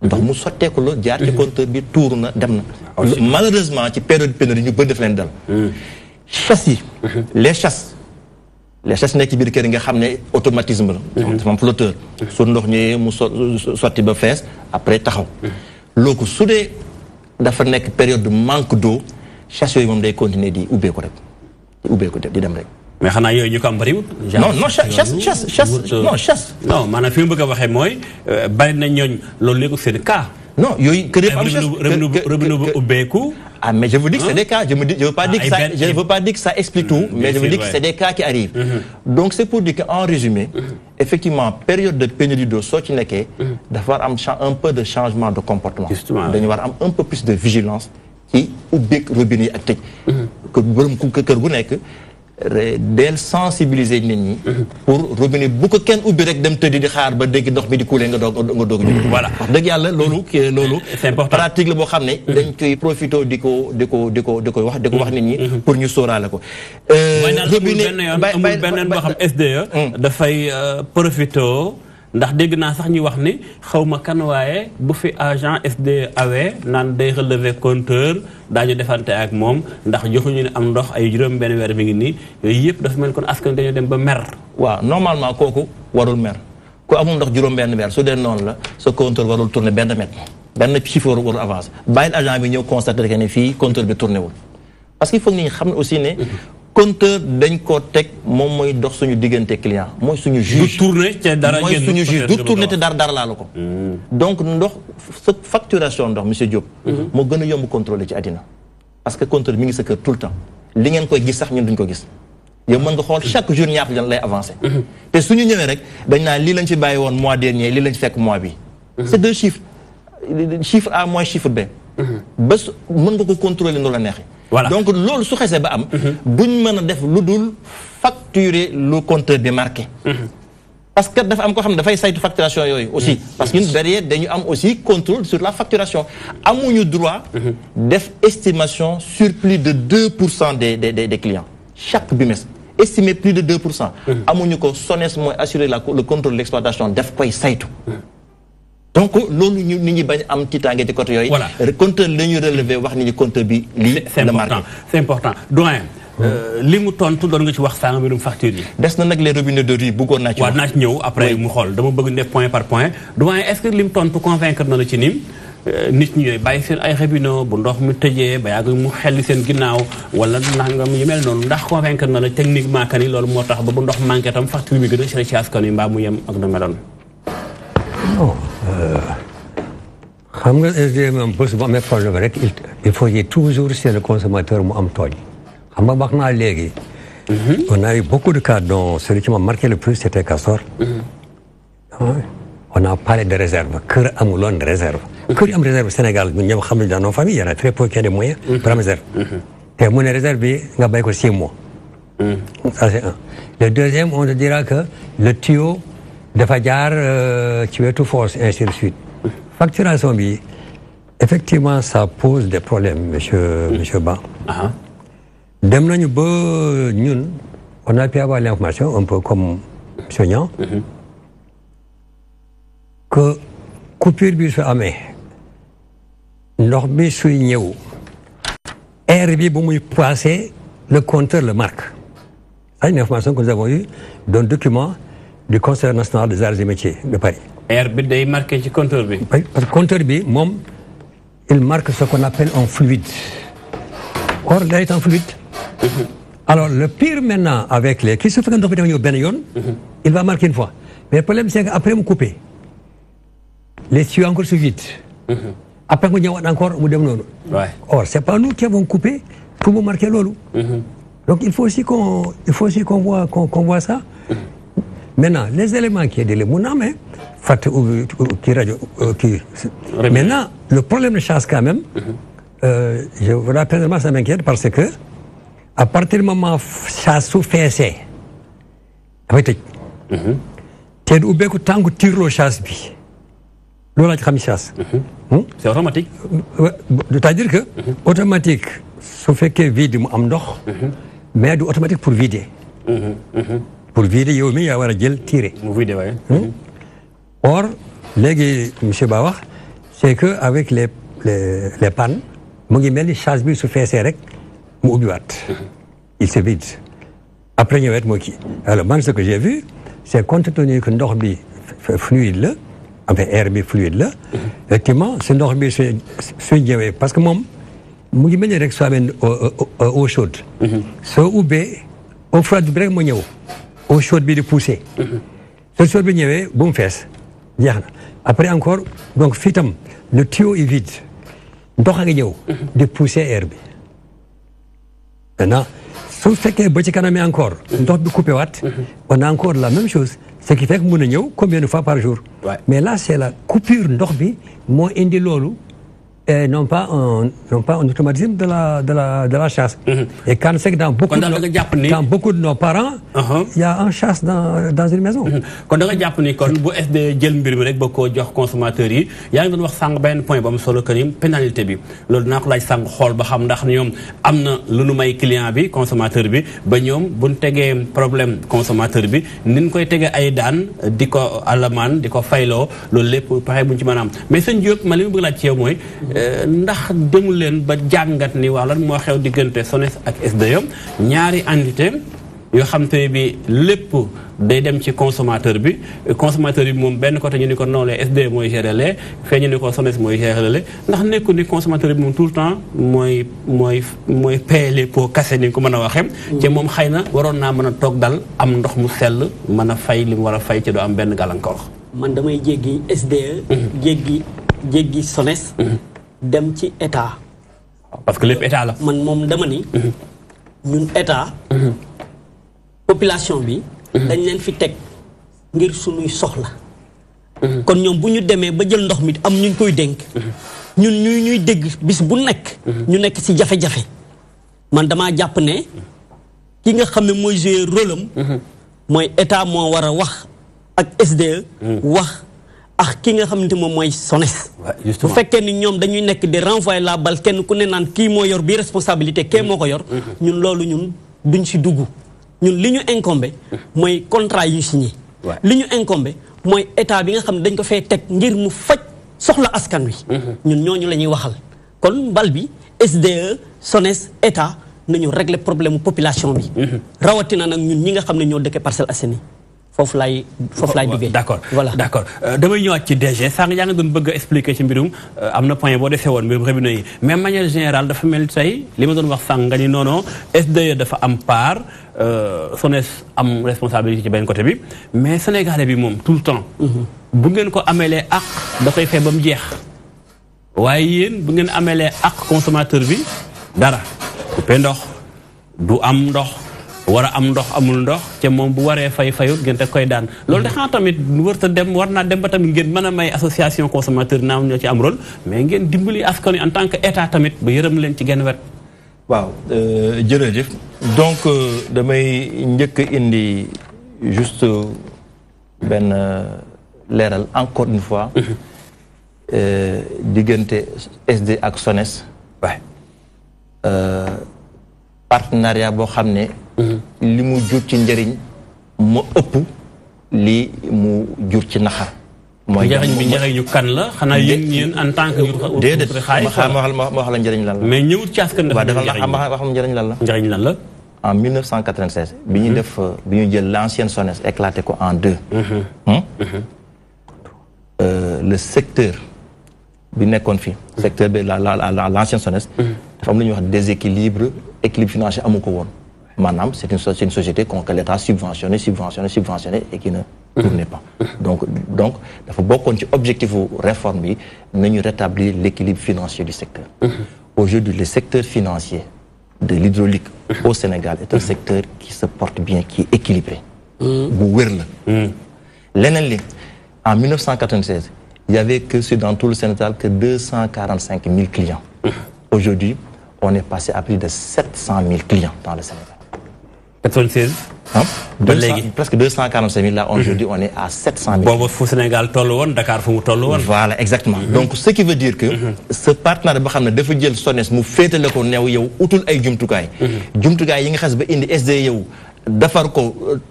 [SPEAKER 2] ndox mu sotteeku la jaar ci compteur bi tuuru na dem na. malheureusement ci période pénurie ñu bëri daf leen dal. chasse yi. les chasses nekk ci biir kër yi nga xam ne automatisme la. dafa am flotteur. su ndox ñëwee mu sotti ba fees après taxaw. loolu su dee dafa nekk période de manque d'eau chasse yooyu moom day continuer di ubbeeku rek di ubbeeku di dem rek.
[SPEAKER 1] mais xanaa yooyu ñu ko am bëriwul.
[SPEAKER 2] non chasse.
[SPEAKER 1] non maanaam fi mu bëgg a waxee mooy bari na ñooñ loolu léegi c'est le cas.
[SPEAKER 2] non yooyu kër yëpp am chasse
[SPEAKER 1] robinet bu ubbeeku.
[SPEAKER 2] Ah, mais je vous dis que c'est des cas. Je ne veux pas dire que ça explique tout, mais je veux dire que c'est des cas qui arrivent. Donc c'est pour dire qu'en résumé, effectivement, période de pénurie d'eau, d'avoir un peu de changement de comportement. D'avoir un peu plus de vigilance qui oublie robinet actif. Que del sensibiliser nit ñi pour robinet bu ko kenn ubbi rek dem tëddi di xaar ba dégg ndox mi di couler nga doog
[SPEAKER 1] voilà
[SPEAKER 2] wax dëgg yàlla loolu pratique la boo xam ne dañ koy profité di ko wax nit ñi pour ñu sóoraale ko
[SPEAKER 1] robinet amul beneen boo xam SDE dafay profité ndax dégg naa sax ñu wax ni xawma kan waaye bu fi agent SDE awee naan day relever compteur daañu defante ak moom ndax joxuñu ne am ndox ay juróom benn weer mi ngi nii yooyu yëpp dafa mel kon askan dañoo dem ba mer.
[SPEAKER 2] waaw normalement kooku warul mer ku amul ndox juróom benn weer su dee noonu la sa compteur warul tourner benn mètre benn chiffre warul avancer bàyyil agent bi ñëw constater que ne fii compteur bi tourné wul parce que il faut nit ñi xam ne aussi ne compteur dañ ko teg moom mooy dox suñu diggante client mooy suñu juge
[SPEAKER 1] du tourner te dara
[SPEAKER 2] mooy suñu juge du tourner te dara laalu ko donc ndox sa facturation ndox monsieur Diop moo gën a yomb contrôler ci àddina parce que compteur mi ngi sa kër tout le temps li ngeen koy gis sax ñun duñ ko gis yow mën nga xool chaque jour ñaata lan lay avancé te suñu ñëwee rek dañ naan lii lañ fi bàyyi woon mois dernier lii lañ fi fekk mois bi c'est deux chiffres chiffre A moins chiffre B ba mën nga ko contrôler nu la neexee donc loolu su xesee ba am buñ mën a def lu dul facturer lu compteur bi marqué parce que dafa am ko xam ne dafay saytu facturation yooyu aussi parce que ñun derrière dañu am aussi contrôle sur la facturation amuñu droit def estimation sur plus de 2% des clients chaque bimestre estimer plus de 2% amuñu ko SONES mooy assurer le contrôle de l'exploitation daf koy saytu donc loolu ñu nit ñi bañ am tiitaange ci côté yooyu compteur la ñuy relever wax nit ñi compteur bi lii la marqué
[SPEAKER 1] c'est important doyen li mu tontu doon nga ci wax sànq mbirum facture yi.
[SPEAKER 2] des na nag les robinets de riz bëggoon naa ci wax.
[SPEAKER 1] waaw naa ci ñëw après mu xool dama bëgg def point par point doyen est-ce que li mu tontu convaincre na la ci ni nit ñi bàyyi seen ay robinet bu ndox mi tëjee ba yàgg mu xelli seen ginnaaw wala nangam yu mel noonu ndax convaincre na la techniquement que ni loolu moo tax ba bu ndox manqué tam facture bi gën a cher ci askan wi mbaa mu yem ak na meloon.
[SPEAKER 8] non xam nga SDE bés bu amee problème rek il faut dire toujours c'est le consommateur mu am tooñ. xam nga wax naa léegi. On a eu beaucoup de cas dont celui qui m'a marqué le plus c'était Castor. On a parlé de réserve kër amuloon réserve. kër yi am réserve Sénégal ñun ñëpp xam nañu dans nos familles y en a très peu qui ont des moyens pour am réserve. te mu ne réserve bi nga bay ko 6 mois. ça c'est un. Le deuxième on te dira que le tuyau dafa jaar ci wetu force ainsi de suite. Facturation bi effectivement ça pose des problèmes monsieur Ba. dem nañu ba ñun on a pu avoir l'information un peu comme monsieur Niang que coupure bi su amee ndox bi suy ñëw air bi bu muy passer le compteur le marque. C'est une information que nous avons eue d'un document du Conseil national des arts et métiers de Paris.
[SPEAKER 1] air bi day marqué ci compteur bi.
[SPEAKER 8] parce que compteur bi moom il marque ce qu'on appelle un fluide. Or day est un fluide. Alors le pire maintenant avec les qui se fait ndox bi dafa ñëw benn yoon. Il va marquer une fois mais le problème c'est que après mu coupé les tuyaux encore se vident. Après mu ñëwaat encore mu dem noonu. Or c'est pas nous qui avons coupé pour mu marquer loolu. Donc il faut aussi qu'on voit ça. Maintenant les éléments qui est de mun na amee fàtte ubbi kii rajo kii. Maintenant le problème de chasse quand même. Je voilà personnellement ça m'inquiète parce que à partir du moment chasse su feesee dafay tëj. te du ubbeeku tànku tirloo chasse bi loolu laa ci xam chasse.
[SPEAKER 1] c'est automatique.
[SPEAKER 8] c'est-à-dire que. automatique su fekkee vide mu am ndox. mais du automatique pour vider. pour vider yow mi yaa war a jël tirer.
[SPEAKER 1] mu vider waaye.
[SPEAKER 8] Or léegi monsieur Ba wax c'est que avec les pannes mu ngi mel ni chasse bi su feesee rek mu ubbiwaat. il se vide. après ñëwaat moo kii. alors man ce que j'ai vu c'est compte tenu que ndox bi fluide la enfin air bi fluide la. effectivement su ndox bi suy ñëwee parce que moom mu ngi mel ni rek soo amee eau chaude. soo ubbee eau froide bi rek moo ñëw eau chaude bi di pousser. soo chaude bi ñëwee bu mu fees jeex na après encore donc fii tam le tuyau est vide ndox a ngi ñëw. di pousser air bi. maintenant su fekkee ba ci kanam encore ndox bi coupé waat. on a encore la même chose ce qui fait que mun na ñëw combien de fois par jour. mais là c'est la coupure ndox bi moo indi loolu. Et non pas un automatisme de la chasse. Et quand c'est que dans beaucoup de nos parents, il y a un chasse dans une maison.
[SPEAKER 1] Quand on a ni kon bu SD jël mbir mi rek ba ko jox consommateurs yi yaa ngi doon wax sànq benn point ba am solo Karim pénalité bi loolu naa ko laaj sànq xool ba xam ndax ñoom am na lu nu may client bi consommateur bi ba ñoom buñ tegee problème consommateur bi niñ koy tegee ay daan di ko alamaan di ko fayloo loolu lépp pexe buñ ci mën a am mais sëñ Diop ma li ma bëgg laaj ci yow mooy ndax demul leen ba jàngat ni waa lan moo xew diggante SONES ak SDE ñaari entité yoo xam te ne bi lépp day dem ci consommateur bi moom benn côté ñu ni ko non les SDE mooy gérer lee fee ñu ni ko SONES mooy gérer lee ndax nekkul ni consommateur bi moom tout le temps mooy payer les pots cassés ni ko mën a waxee. te moom xëy na waroon naa mën a toog dal am ndox mu sell mën a fay li mu war a fay ci doo am benn gàllankoor.
[SPEAKER 7] man damay jéggi SDE. jéggi SONES. dem ci état.
[SPEAKER 1] parce que lépp état la.
[SPEAKER 7] man moom dama ni. ñun état population bi dañ leen fi teg ngir suñuy soxla kon ñoom bu ñu demee ba jël ndox mi am ñu koy dénk ñun ñuy dégg bis bu nekk ñu nekk ci jafe-jafe man damaa jàpp ne ki nga xam ne mooy jouer rôle am mooy état moo war a wax ak SDE wax ak ki nga xamante moom mooy SONES bu fekkee ni ñoom dañuy nekk di renvoyer la balle kenn ku ne naan kii moo yor bii responsabilité kee moo ko yor ñun loolu ñun duñ ci dugg ñun li ñu incombé mooy contrat yi ñu signé li ñu incombé mooy état bi nga xam ne dañ ko fee teg ngir mu faj soxla askan wi ñun ñooñu la ñuy waxal kon bal bi SDE SONES état nañu régler problème population bi rawatina nag ñun ñi nga xam ne ñoo dëkkee Parcelles Assainies foofu laay duggee
[SPEAKER 1] d'accord
[SPEAKER 7] voilà
[SPEAKER 1] d'accord damay ñëwaat ci DG sànq yaa nga doon bëgg a expliquer ci mbirum am na point boo defee woon mbirum robinet yi mais manière générale dafa mel tey li ma doon wax sànq nga ni non SDE dafa am part SONES am responsabilité ci benn côté bi mais sénégalais bi moom tout le temps bu ngeen ko ameelee ak da koy fay ba mu jeex waaye yéen bu ngeen ameelee ak consommateur bi dara coupé ndox du am ndox war a am ndox amul ndox te moom bu waree fayut ngeen te koy daan loolu de xanaa tamit war naa dem ba tamit ngeen mën a may association consommateur naam ñoo ci am rôle mais ngeen dimbali askan wi en tant que état tamit ba yërëm leen ci genn wet.
[SPEAKER 2] waaw jërëjëf donc damay njëkk indi juste benn leeral encore une fois diggante SD ak SONES partenariat boo xam ne li mu jur ci njëriñ ma ëpp li mu jur ci naxar mooy
[SPEAKER 1] njëriñu kan la xanaa yéen en tant que
[SPEAKER 2] déedéet ma wax la njëriñ lan la
[SPEAKER 1] mais ñëwut ci askan
[SPEAKER 2] waaw dafa la wax njëriñ lan la
[SPEAKER 1] njëriñ lan la
[SPEAKER 2] en 1996 bi ñu def bi ñu jël l'ancienne SONES éclaté ko en deux le secteur bi nekkoon fi secteur bi l'ancienne SONES dafa am lu ñuy wax déséquilibre équilibre financier amu ko woon maanaam c'est une société que l'État subventionné et qui ne tournait pas donc dafa bokkoon ci objectif réforme bi nañu rétablir l'équilibre financier du secteur aujourd'hui le secteur financier de l'hydraulique au Sénégal est un secteur qui se porte bien qui est équilibré bu wér la leneen li en 1996 il y avait que dans tout le Sénégal que 245 000 clients aujourd'hui on est passé à plus de 700 000 clients dans le Sénégal.
[SPEAKER 1] 96.
[SPEAKER 2] Presque 245 000 là, aujourd'hui on est à 700 000.
[SPEAKER 1] Bon, au Sénégal, Dakar,
[SPEAKER 2] voilà, exactement. Donc ce qui veut dire que ce partenaire de dafa jël SONES mu féetale ko neew yow utul ay jumtukaay. Jumtukaay yi nga xas ba indi SDE yow defar ko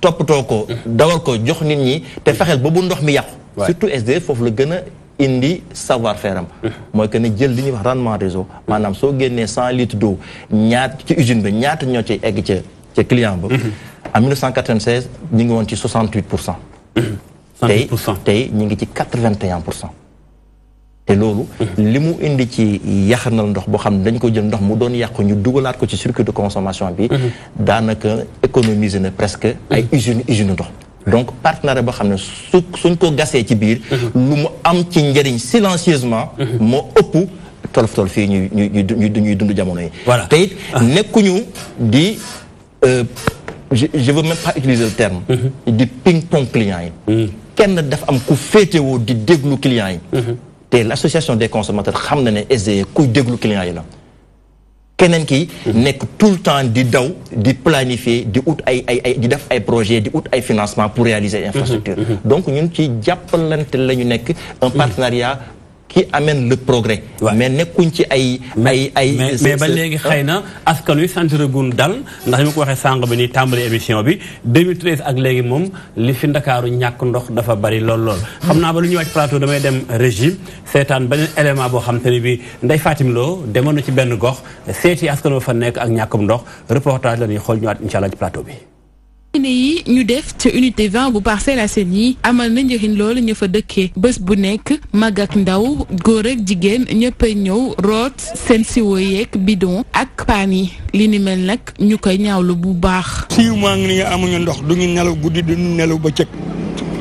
[SPEAKER 2] toppatoo ko dawal ko jox nit ñi te fexeel ba bu ndox mi yàqu. Surtout SDE foofu la gën a indi savoir-faire am mooy que ne jël li ñuy wax rendement des eaux maanaam soo génnee 100 litres d'eau ñaata ci usine ba ñaata ñoo ci egg ca client ba en 1996 ñu ngi woon ci 68%. tey ñu ngi ci 81%. te loolu li mu indi ci yaxanal ndox boo xam ne dañ ko jël ndox mu doon yàqu ñu dugalaat ko ci circuit de consommation bi daanaka économiser na presque ay usine ndox donc partenaire boo xam ne suñ ko gasee ci biir lu mu am ci njëriñ silencieusement moo ëpp tolof fii ñuy dund jamono yi te it nekkuñu di je veux même pas utiliser le terme di ping-pong clients yi kenn dafa am ku féetewoo di déglu clients yi te l'association des consommateurs xam na ne SDE kuy déglu clients yi la keneen ki nekk tout le temps di daw di planifier di ut di def ay projet di ut ay financement pour réaliser infrastructure donc ñun ci jàppalante la ñu nekk un partenariat qui amène le progrès mais nekkuñ ci ay
[SPEAKER 1] mais ba léegi xëy na askan wi santiragun dal ndax ni ma ko waxee sànq bi ni tàmbali émission bi 2013 ak léegi moom li fi Ndakaaru ñàkk ndox dafa bari lool xam naa ba lu ñuy wàcc plateau damay dem régie seetaan beneen élément boo xam te ni bi Ndeye Fatim Lo demoon na ci benn gox seeti askan wa fa nekk ak ñàkkum ndox reportage la ñuy xool ñëwaat incha allah ci plateau bi
[SPEAKER 9] yi ñu def ca unité 20 bu Parcelles Assainies amal na njëriñ loolu ñu fa dëkkee bés bu nekk mag ak ndaw góor ak jigéen ñëppay ñëw root seen siwo yeeg bidon ak paan yi li ni mel nag ñu koy ñaawlu bu baax.
[SPEAKER 10] 6 mois ngi nga amuñu ndox duñu nelaw guddi duñu nelaw bëccëg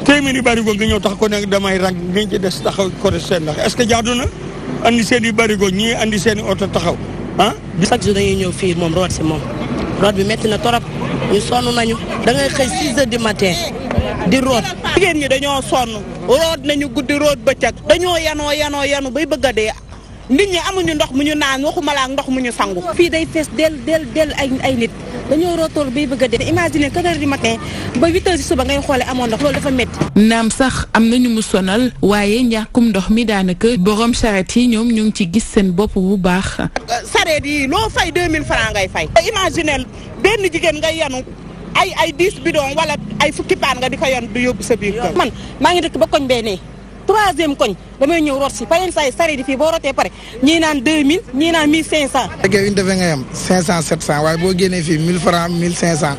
[SPEAKER 10] téeméeri barigo nga ñëw tax ko nekk damay rag nga ci des taxaw ko seen ndax est-ce que jaadu na andi seen i barigo ñii andi seen i oto taxaw ah.
[SPEAKER 11] chaque jour dañuy ñëw fii moom root si moom root bi métti na torop ñu sonn nañu da ngay xëy 6 heures du matin di root.
[SPEAKER 12] jigéen ñi dañoo sonn root nañu guddi root bëccëg dañoo yanu bay bëgg a dee nit ñi amuñu ndox mu ñu naan waxuma la ak ndox mu ñu sangu.
[SPEAKER 13] fii day fees del ay nit dañoo rootool bay bëgg a dee. imagine 4 heures du matin ba 8 heures ci suba ngay xoole amoon ndox loolu dafa métti.
[SPEAKER 9] naam sax am nañu mu sonal waaye ñàkkum ndox mi daanaka borom charrette yi ñoom ñu ngi ci gis seen bopp bu baax.
[SPEAKER 12] charrette yi loo fay 2000 francs ngay fay. imagine benn jigéen ngay yanu ay 10 bidon wala ay fukki paan nga di ko yanu du yóbbu sa biir kër.
[SPEAKER 13] man maa ngi dëkk ba koñ bee nee 3e koñ damay ñëw root si payen say sari di fii boo rootee pare ñii naan 2000 ñii naan 1500.
[SPEAKER 14] fekkee une defee ngay am 500 700 waaye boo génnee fii 1000 francs 1500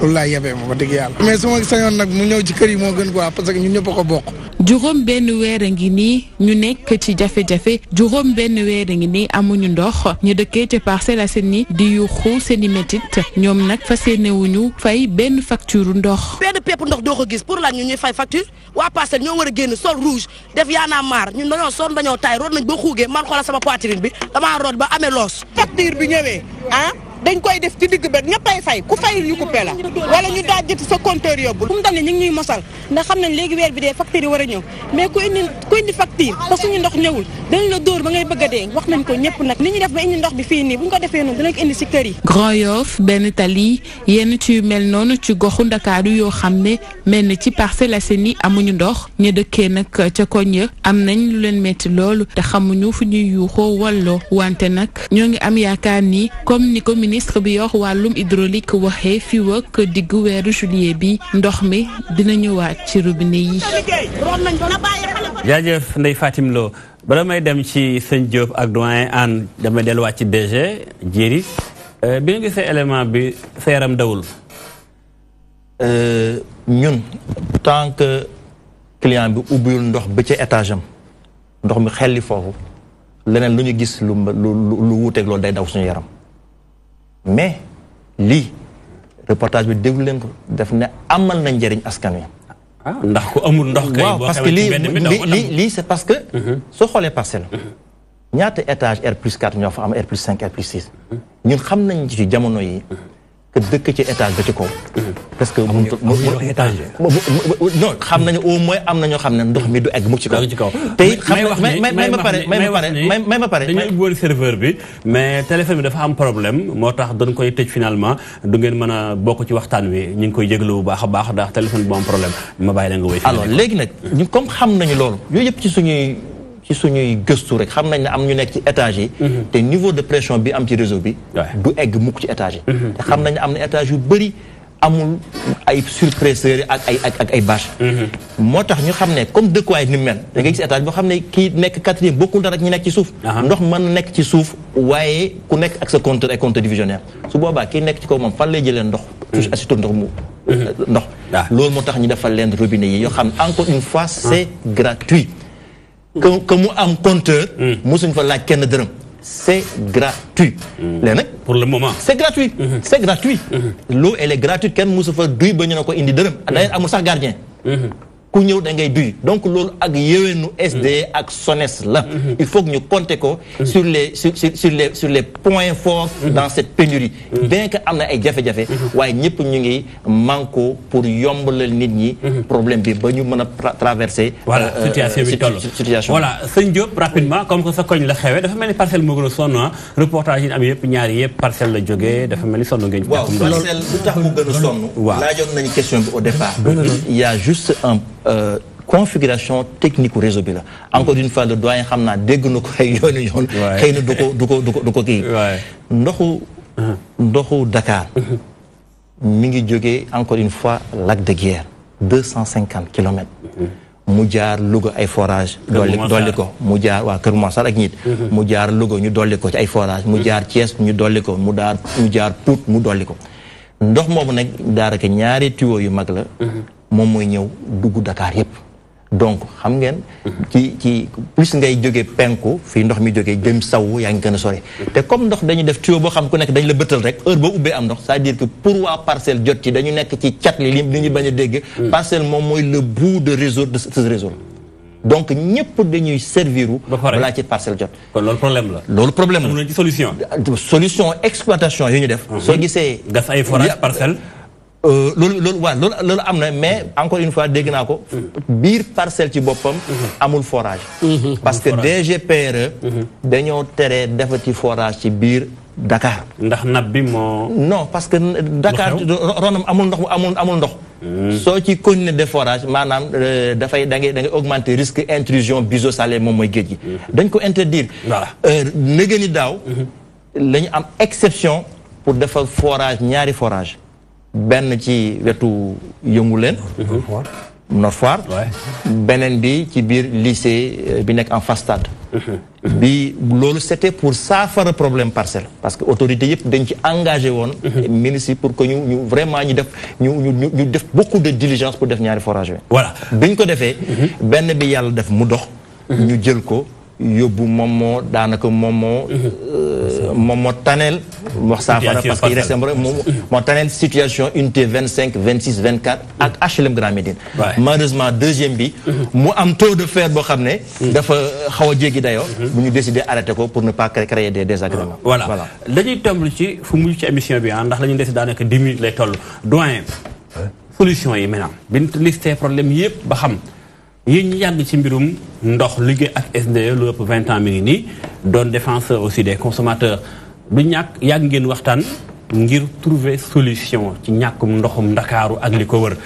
[SPEAKER 14] loolu laay yebee moom wax dëgg yàlla. mais su ma sañoon nag mu ñëw ci kër yi moo gën quoi parce que ñun ñëpp a ko bokk.
[SPEAKER 9] juróom benn weer a ngi nii ñu nekk ci jafe-jafe juróom benn weer a ngi nii amuñu ndox ñu dëkkee ca Parcelles Assainies di yuuxu seeni métit ñoom nag fas yéene wuñu fay benn facture ndox.
[SPEAKER 11] benn pepp ndox doo ko gis pour lan ñun ñuy fay facture waa Parcelles ñoo war a génn sol rouge def yaanaa maar ñun dañoo sonn dañoo taay root nañ ba xuugee man xoolal sama poitrine bi damaa root ba amee loos.
[SPEAKER 12] facture bi ñëwee dañ koy def ci digg bet ñëppay fay ku fayul ñu coupé la wala ñu dajjati sa compteur yóbbul.
[SPEAKER 13] fu mu toll nii ñu ngi ñuy mosal ndax xam nañ léegi weer bi dee facture yi war a ñëw mais ku indi facture te suñu ndox ñëwul dañ la dóor ba ngay bëgg a dee wax nañ ko ñëpp nag ni ñu def ba indi ndox bi fii nii bu ñu ko defee noonu dinañ ko indi si kër yi.
[SPEAKER 9] Grand Yoff benn tali yenn ci yu mel noonu ci goxu Ndakaaru yoo xam ne mel na ci Parcelles Assainies amuñu ndox ñu dëkkee nag ca koñ ya am nañ lu leen metti loolu te xamuñu fu ñuy yuuxoo walloo wante nag ñoo ngi am yaakaar ni comme ni ko ministre bi yor wàllum hydraulique waxee fii ak diggu weeru juillet bi ndox mi dina ñëwaat ci robinet yi.
[SPEAKER 1] jaajëf Ndeye Fatim Lo bala may dem ci sëñ Diop ak doyen Anne damay delluwaat ci DG Jéeri bi nga gisee élément bi sa yaram dawul.
[SPEAKER 2] ñun tant que client bi ubbiwul ndox ba ca étage am ndox mi xelli foofu leneen lu ñu gis lu wuuteeg loolu day daw suñu yaram. mais lii reportage bi déglu leen ko def ne amal na njëriñ askan wi.
[SPEAKER 1] ndax ku amul ndox kay
[SPEAKER 2] waaw parce que lii c'est parce que. soo xoolee parcelle. ñaata étage R+4 ñoo fa am R+5 R+6. ñun xam nañ ci jamono yi que dëkk ci étage ba ci kaw. parce que amuñu étage. non xam nañu au moins am na ñoo xam ne ndox mi du egg mu ci kaw. te it xam may ma pare.
[SPEAKER 1] dañuy ubbi serveur bi mais téléphone bi dafa am problème moo tax dañ koy tëj finalement du ngeen mën a bokk ci waxtaan wi ñu ngi koy jégalu bu baax a baax ndax téléphone bi am problème ma bàyyi la nga wéy.
[SPEAKER 2] alors léegi nag ñu comme xam nañu loolu yooyu yëpp ci suñuy gëstu rek xam nañ ne am ñu nekk ci étage yi. te niveau de pression bi am ci réseau bi. du egg mukk ci étage yi. te xam nañ ne am na étage yu bëri amul ay surpresseurs yi ak ay bâche. moo tax ñu xam ne comme dëkkuwaay ni mel da ngay gis étage boo xam ne kii nekk 4e bokkul dara ak ñi nekk ci suuf. ndox mën na nekk ci suuf waaye ku nekk ak sa compteur ay compteur divisionnaire su boobaa kii nekk ci kaw moom fan lay jëlee ndox. surtout ndox mu ndox. loolu moo tax ñu defal leen robinet yi yoo xam ne encore une fois c'est gratuit. que mu am compteur. mosuñ fa laaj kenn dërëm. c'est gratuit. léegi nag
[SPEAKER 1] pour le moment
[SPEAKER 2] c'est gratuit. c'est gratuit. l'eau elle est gratuite kenn mosu fa duy ba ñu ne ko indi dërëm. d'ailleurs amul sax gardien. ku ñëw da ngay duy donc loolu ak yéwénu SDE ak SONES la. il faut que ñu compter ko sur les points forts dans cette pénurie. bien que am na ay jafe-jafe. waaye ñëpp ñu ngi manko pour yombalal nit ñi. problème bi ba ñu mën a traverser.
[SPEAKER 1] voilà situation bi toll voilà sëñ Diop rapidement comme que sa koñ la xewee dafa mel ni parcelle moo gën a sonn reportage yi am yëpp ñaari yëpp parcelle la jógee dafa mel ni sonn ngeen.
[SPEAKER 2] waaw parcelle lu tax mu gën a sonn. waaw laajoon nañu question bi au départ. il y a juste un configuration technique réseau bi la encore une fois le doyen xam naa dégg na ko ay yoon xëy na du ko kii ndoxu Dakar mi ngi jógee encore une fois lac de Guiers 250 kilomètres mu jaar Louga ay forage dolli ko mu jaar waa Kër Massar ak ñit mu jaar Louga ñu dolli ko ci ay forage mu jaar Thiès ñu dolli ko mu jaar Pout mu dolli ko ndox moomu nag daanaka ñaari tuyau yu mag la moom mooy ñëw dugg Dakar yépp donc xam ngeen ci plus ngay jógee penku fii ndox mi jógee jëm saw yaa ngi gën a sore te comme ndox dañuy def tuyau boo xam ku nekk dañ la bëttal rek heure boo ubbee am ndox c'est-à-dire que pour waa parcelle jot ci dañu nekk ci cat li ñu bañ a dégg parcelle moom mooy le bout de réseau de ce réseau donc ñëpp dañuy servir balaa ci parcelle jot.
[SPEAKER 1] kon loolu problème la.
[SPEAKER 2] loolu problème la.
[SPEAKER 1] am na ci solution.
[SPEAKER 2] solution exploitation yi ñu def. soo gisee.
[SPEAKER 1] gas ay forage parcelle.
[SPEAKER 2] loolu am na mais encore une fois dégg naa ko. biir parcelle ci boppam. amul forage. parce que DGPRE. dañoo tere defati forage ci biir Dakar.
[SPEAKER 1] ndax nappe bi moo.
[SPEAKER 2] non parce que Dakar ronam amul ndox. soo ci continuer de forage maanaam dafay da ngay augmenter risque intrusion biseau-salé moom mooy géej gi. dañ ko interdire.
[SPEAKER 1] voilà
[SPEAKER 2] nëgë ni daaw. la ñu am exception pour defar forage ñaari forage benn ci wetu yëngu leen. Nord Foire. beneen bi ci biir lycée bi nekk en face stade. bi loolu c'était pour saafara problème parcelle. parce que autorité yëpp dañ ci engagé woon. ministre pour que ñu vraiment ñu def beaucoup de diligence pour def ñaari forage yooyu.
[SPEAKER 1] voilà
[SPEAKER 2] biñ ko defee. benn bi yàlla def mu dox. ñu jël ko yóbbu moom moo daanaka moom moo taneel. wax saafara parce que il reste moo taneel situation unité 25 26 24 ak HLM Grand Médine. malheureusement deuxième bi. mu am taux de fer boo xam ne. dafa xaw a jéggi dayoo. bu ñu décidé arrêté ko pour ne pas créer des désagréments.
[SPEAKER 1] voilà dañuy tomblu ci fu mujj ci émission bi ndax la ñuy décidé daanaka 10 minutes lay toll doyen. solution yi maintenant bi ñu listé problème yëpp ba xam. yéen ñi yàgg ci mbirum ndox liggéey ak SDE lu ëpp 20 ans mi ngi nii doon défenseur aussi des consommateurs du ñàkk yàgg ngeen waxtaan ngir trouver solution ci ñàkkum ndoxum Ndakaaru ak li ko wër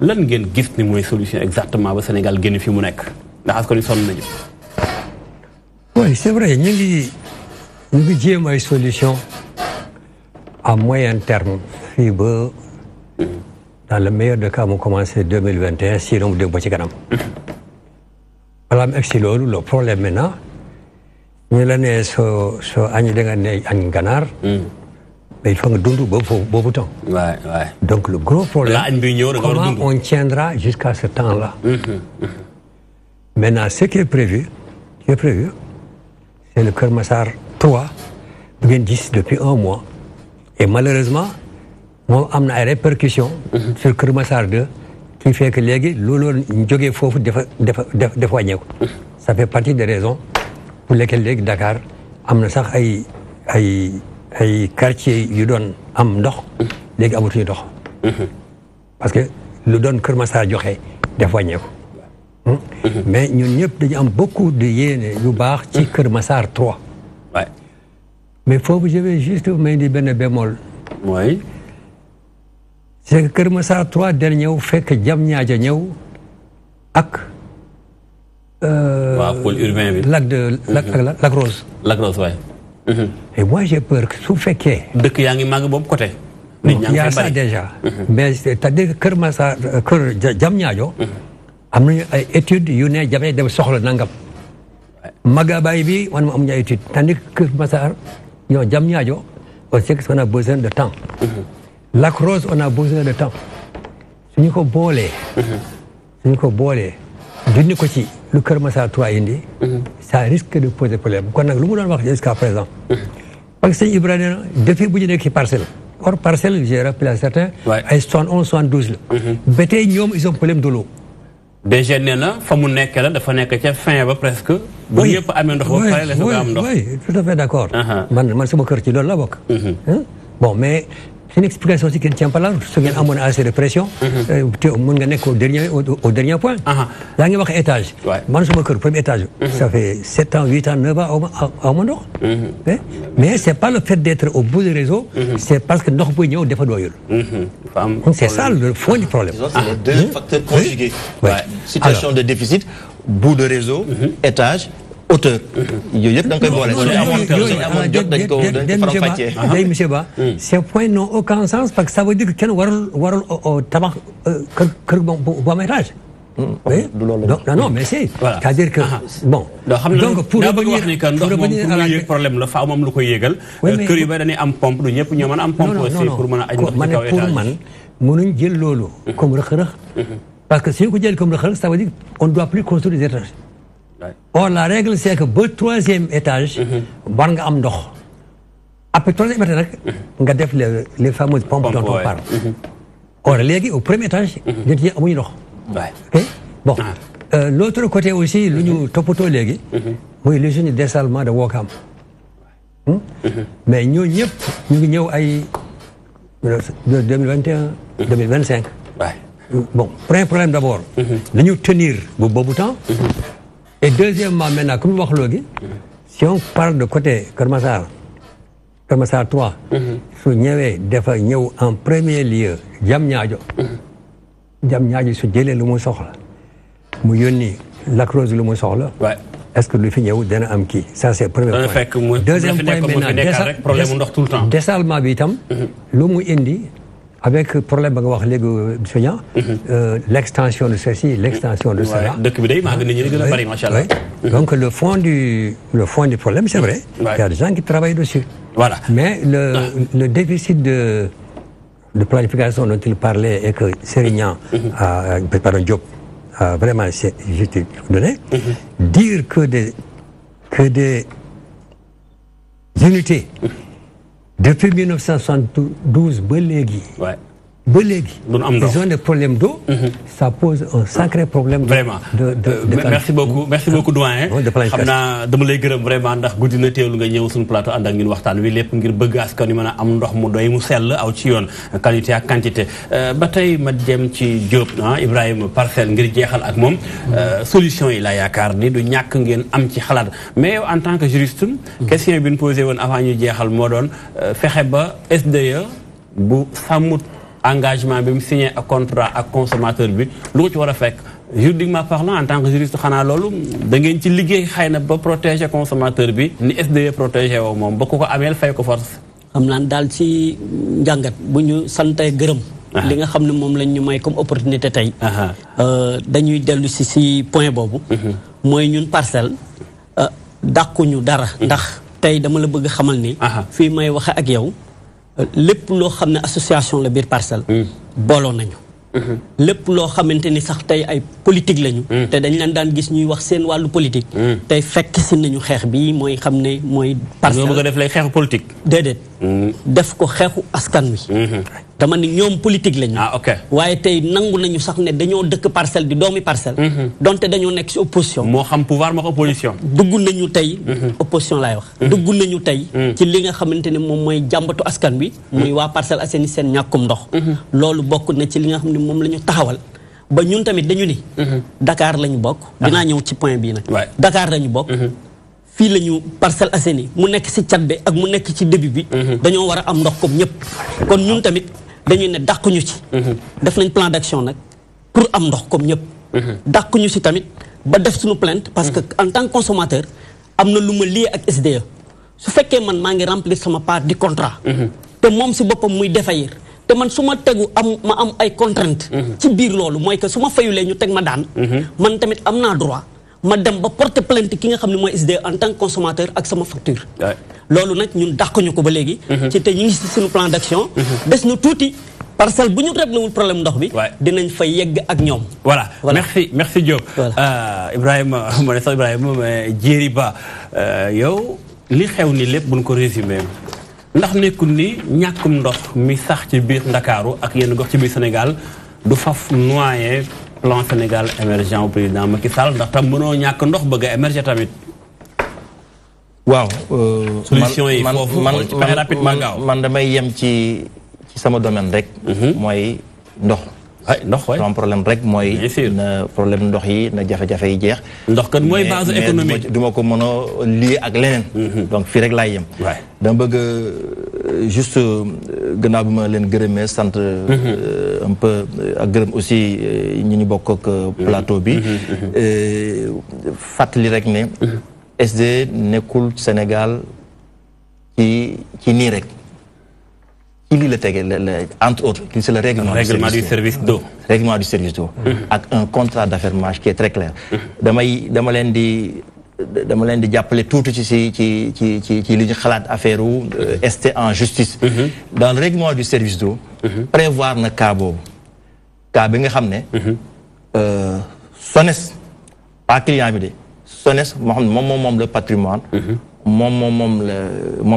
[SPEAKER 1] lan ngeen gis ni mooy solution exactement ba Sénégal génn fi mu nekk ndax askan wi sonn nañu.
[SPEAKER 8] oui c'est vrai ñu ngi jéem ay solution à moyen terme fii ba dans le meilleur des cas mu commencé 2021 sinon mu dem ba ci kanam. balaa mu egg si loolu le problème maintenant ñu la ne soo añ da nga ne añ ganaar. mais il faut nga dund boobu temps. donc le gros problème. comment on tiendra jusqu'à ce temps-là. maintenant ce qui est prévu c'est le Keur Massar 3 bu ngeen gis depuis 1 mois et malheureusement. moom am na ay répercussions. sur Keur Massar 2. qui fait que léegi loolu ñu jógee foofu dafa wàññeeku. ça fait partie des raisons pour lesquelles léegi Dakar am na sax ay quartiers yu doon am ndox. léegi amatuñu ndox. parce que lu doon Keur Massar joxe dafa wàññeeku. mais ñun ñëpp dañu am beaucoup de yéene yu baax ci Keur Massar 3. mais foofu je vais juste may di benn bémol.
[SPEAKER 1] oui.
[SPEAKER 8] c'est que Keur Massar 3 del ñëw fekk Diamniadio ñëw ak.
[SPEAKER 1] waaw pôle urbain bi.
[SPEAKER 8] Lac Rose.
[SPEAKER 1] Lac Rose waay.
[SPEAKER 8] et moi j'ai peur que su fekkee.
[SPEAKER 1] dëkk yaa ngi màgg boobu côté. nit ñaa ngi fay bari
[SPEAKER 8] y a ça déjà. mais c'est-à-dire que Keur Massar Diamniadio. am nañu ay études yu ne Diamniadio dem soxla nangam. Magabaay bi man amuñu ay études tandis que Keur Massar ñoo Diamniadio aussi qu'on a besoin de temps. Lac Rose on a besoin de temps suñu ko boolee. dindi ko ci lu Keur Massar 3 indi. ça risque de poser problème kon nag lu mu doon wax jusqu'à présent. parce que sëñ Ibrahima depuis bu ñu nekk ci parcelle. or parcelle j'ai rappelé à certains. ay 71 72 la. ba tey ñoom ils ont problème de l'eau.
[SPEAKER 1] déjà nee na fa mu nekk la dafa nekk ca fin ba presque. bu ñëpp amee ndox ba pare la soog a am ndox.
[SPEAKER 8] oui tout à fait d'accord. man sama kër ci loolu la bokk. bon mais. c'est une explication aussi qui ne tient pas la route su ngeen amoon assez de pression. te mën nga nekk au dernier point. yaa ngi wax étage. man suma kër premier étage. ça fait 7 ans 8 ans 9 ans aw ma ndox. mais c'est pas le fait d'être au bout du réseau. c'est parce que ndox buy ñëw dafa doyul. c'est ça le fond du problème.
[SPEAKER 2] c'est les deux facteurs conjugués. situation de déficit bout de réseau. étage. hauteur. yooyu yëpp da nga koy boole. suñu amoon jot dañ ko faram-fàccee.
[SPEAKER 8] monsieur Ba. ces points n'ont aucun sens parce que ça veut dire que kenn warul tabax kër bu am étage. non mais c'est. c'est-à-dire que bon.
[SPEAKER 1] donc pour revenir à la problème la faaw moom lu koy yéegal. kër yu bari dañuy am pompe du ñëpp ñoo mën a am pompe aussi pour mën a aj ndox ci kaw étage.
[SPEAKER 8] pour man mënuñ jël loolu. comme rëq-rëq. parce que suñu ko jël comme rëq-rëq ça veut dire on doit plus construire des étages. or la règle c'est que ba 3e étage. war nga am ndox. après 3e étage nag. nga def les fameuses pompes dont on parle. or léegi au 1er étage. nit ñi amuñu ndox. ok bon l'autre côté aussi lu ñu toppatoo léegi. mooy l'usine de dessalement de Ouakam. mais ñoo ñëpp ñu ngi ñëw ay 2021 2025. bon premier problème d'abord. nañu tenir bu boobu temps. et deuxièmement maintenant comme wax loogi si on parle de côté Kër Massar 3. su ñëwee dafa ñëw en premier lieu Diamniadio. Diamniadio su jëlee lu mu soxla mu yónni Lac Rose lu mu soxla. est-ce que lu fi ñëw dana am kii ça c'est premier point. deuxième point maintenant dessalement bi itam. lu mu indi avec problème ba nga wax léegi monsieur Niang. l'extension de ceci l'extension de cela.
[SPEAKER 1] dëkk bi day maa ngi nit ñi gën a bari macha allah.
[SPEAKER 8] donc le fond du problème c'est vrai. il y a des gens qui travaillent dessus.
[SPEAKER 1] Voilà.
[SPEAKER 8] Mais le déficit de planification dont il parlait et que Sérignan, pardon, Diop, a vraiment donné, dire que des unités depuis 1972, ils ont des problèmes d'eau, ça pose un sacré problème.
[SPEAKER 1] Vraiment. Merci beaucoup doyen. xam naa dama lay gërëm vraiment ndax guddi na teewlu nga ñëw suñu plateau ànd ak ñun waxtaan wi lépp ngir bëgg askan wi mën a am ndox mu doy mu sell aw ci yoon qualité ak quantité ba tey ma jëm ci Diop Ibrahima Parcelles ngir jeexal ak moom solution yi la yaakaar ni du ñàkk ngeen am ci xalaat mais yow en tant que juriste question bi ñu posé woon avant ñu jeexal moo doon fexe ba SDE bu sàmmut engagement bi mu signé ak contrat ak consommateur bi lu ko ci war a fekk juridiquement parlant en tant que juriste xanaa loolu da ngeen ci liggéey xëy na ba protéger consommateur bi ni SDE protégé woo moom ba ku ko ameel fay ko force.
[SPEAKER 7] xam naa daal ci njàngat bu ñu santee gërëm. li nga xam ne moom lañ ñu may comme opportunité tey. dañuy dellu si point boobu. mooy ñun Parcelles dàquñu dara. ndax tey dama la bëgg xamal ni. fii may waxe ak yow. lépp loo xam ne association la biir Parcelles. booloo nañu. lépp loo xamante ni sax tey ay politique lañu. te dañ leen daan gis ñuy wax seen wàllu politique. tey fekk si nañu xeex bi mooy xam ne mooy. Parcelles
[SPEAKER 1] bëgg a def lay xeexu politique.
[SPEAKER 7] déedéet. def ko xeexu askan wi. dama ni ñoom politique lañu.
[SPEAKER 1] ok
[SPEAKER 7] waaye tey nangu nañu sax ne dañoo dëkk Parcelles di doomi Parcelles. donte dañoo nekk si opposition.
[SPEAKER 1] moo xam pouvoir moo xam opposition.
[SPEAKER 7] dugg nañu tey. opposition laay wax. dugg nañu tey. ci li nga xamante ne moom mooy jàmbatu askan wi. muy waa Parcelles Assainies seen ñàkkum ndox. loolu bokk na ci li nga xam ne moom la ñu taxawal. ba ñun tamit dañu ni. Dakar la ñu bokk. dinaa ñëw ci point bii nag. Dakar la ñu bokk. fii la ñu Parcelles Assainies mu nekk si cat bi ak mu nekk ci début bi. dañoo war a am ndox comme ñëpp. kon ñun tamit dañuy ne dàquñu ci. def nañ plan d'action nag pour am ndox comme ñëpp. dàquñu si tamit ba def suñu plainte parce que en tant que consommateur am na lu ma lié ak SDE. su fekkee man maa ngi remplir sama part du contrat. te moom si boppam muy défaillir. te man su ma tegu ma am ay contraintes. ci biir loolu mooy que su ma fayulee ñu teg ma daan. man tamit am naa droit. ma dem ba porter plainte ki nga xam ne mooy SDE en tant que consommateur ak sama facture. loolu nag ñun dàquñu ko ba léegi. ci te ñu ngi si suñu plan d'action. des na tuuti Parcelles bu ñu réglé wul problème ndox bi. dinañ fa yegg ak ñoom.
[SPEAKER 1] voilà merci Diop. Ibrahima ma ne sax Ibrahima mais Diéry Ba yow li xew ni lépp buñ ko résumé ndax nekkul ni ñàkkum ndox mi sax ci biir Ndakaaru ak yenn gox ci biir Sénégal du faf noyé plan Sénégal émergent au président Macky Sall ndax tam mënoo ñàkk ndox bëgg a émerger tamit.
[SPEAKER 2] waaw.
[SPEAKER 1] solution yi foofu ci pexe rapidement gaaw
[SPEAKER 2] man damay yem ci sama domaine rek. mooy ndox.
[SPEAKER 1] ndox waay
[SPEAKER 2] sama problème rek mooy. na problème ndox yi na jafe-jafe yi jeex.
[SPEAKER 1] ndox kat mooy base économique
[SPEAKER 2] du ma ko mën a lié ak leneen. donc fii rek laay yem. dama bëgg juste gannaaw bi ma leen gërëmee sant. un peu ak gërëm aussi ñi ñu bokk ak plateau bi. fàttali rek ne. SDE nekkul Sénégal ci nii rek. ci lii la tege entre autres c'est le règlement
[SPEAKER 1] du service d'eau.
[SPEAKER 2] Règlement du service d'eau. ak un contrat d'affermage qui est très clair. dama leen di jàppale tuuti ci li ñu xalaat affaire wu ST en justice. dans le règlement du service d'eau. prévoir na cas boobu. cas bi nga xam ne. SONES pas client bi de SONES moo xam ne moom le patrimoine. moom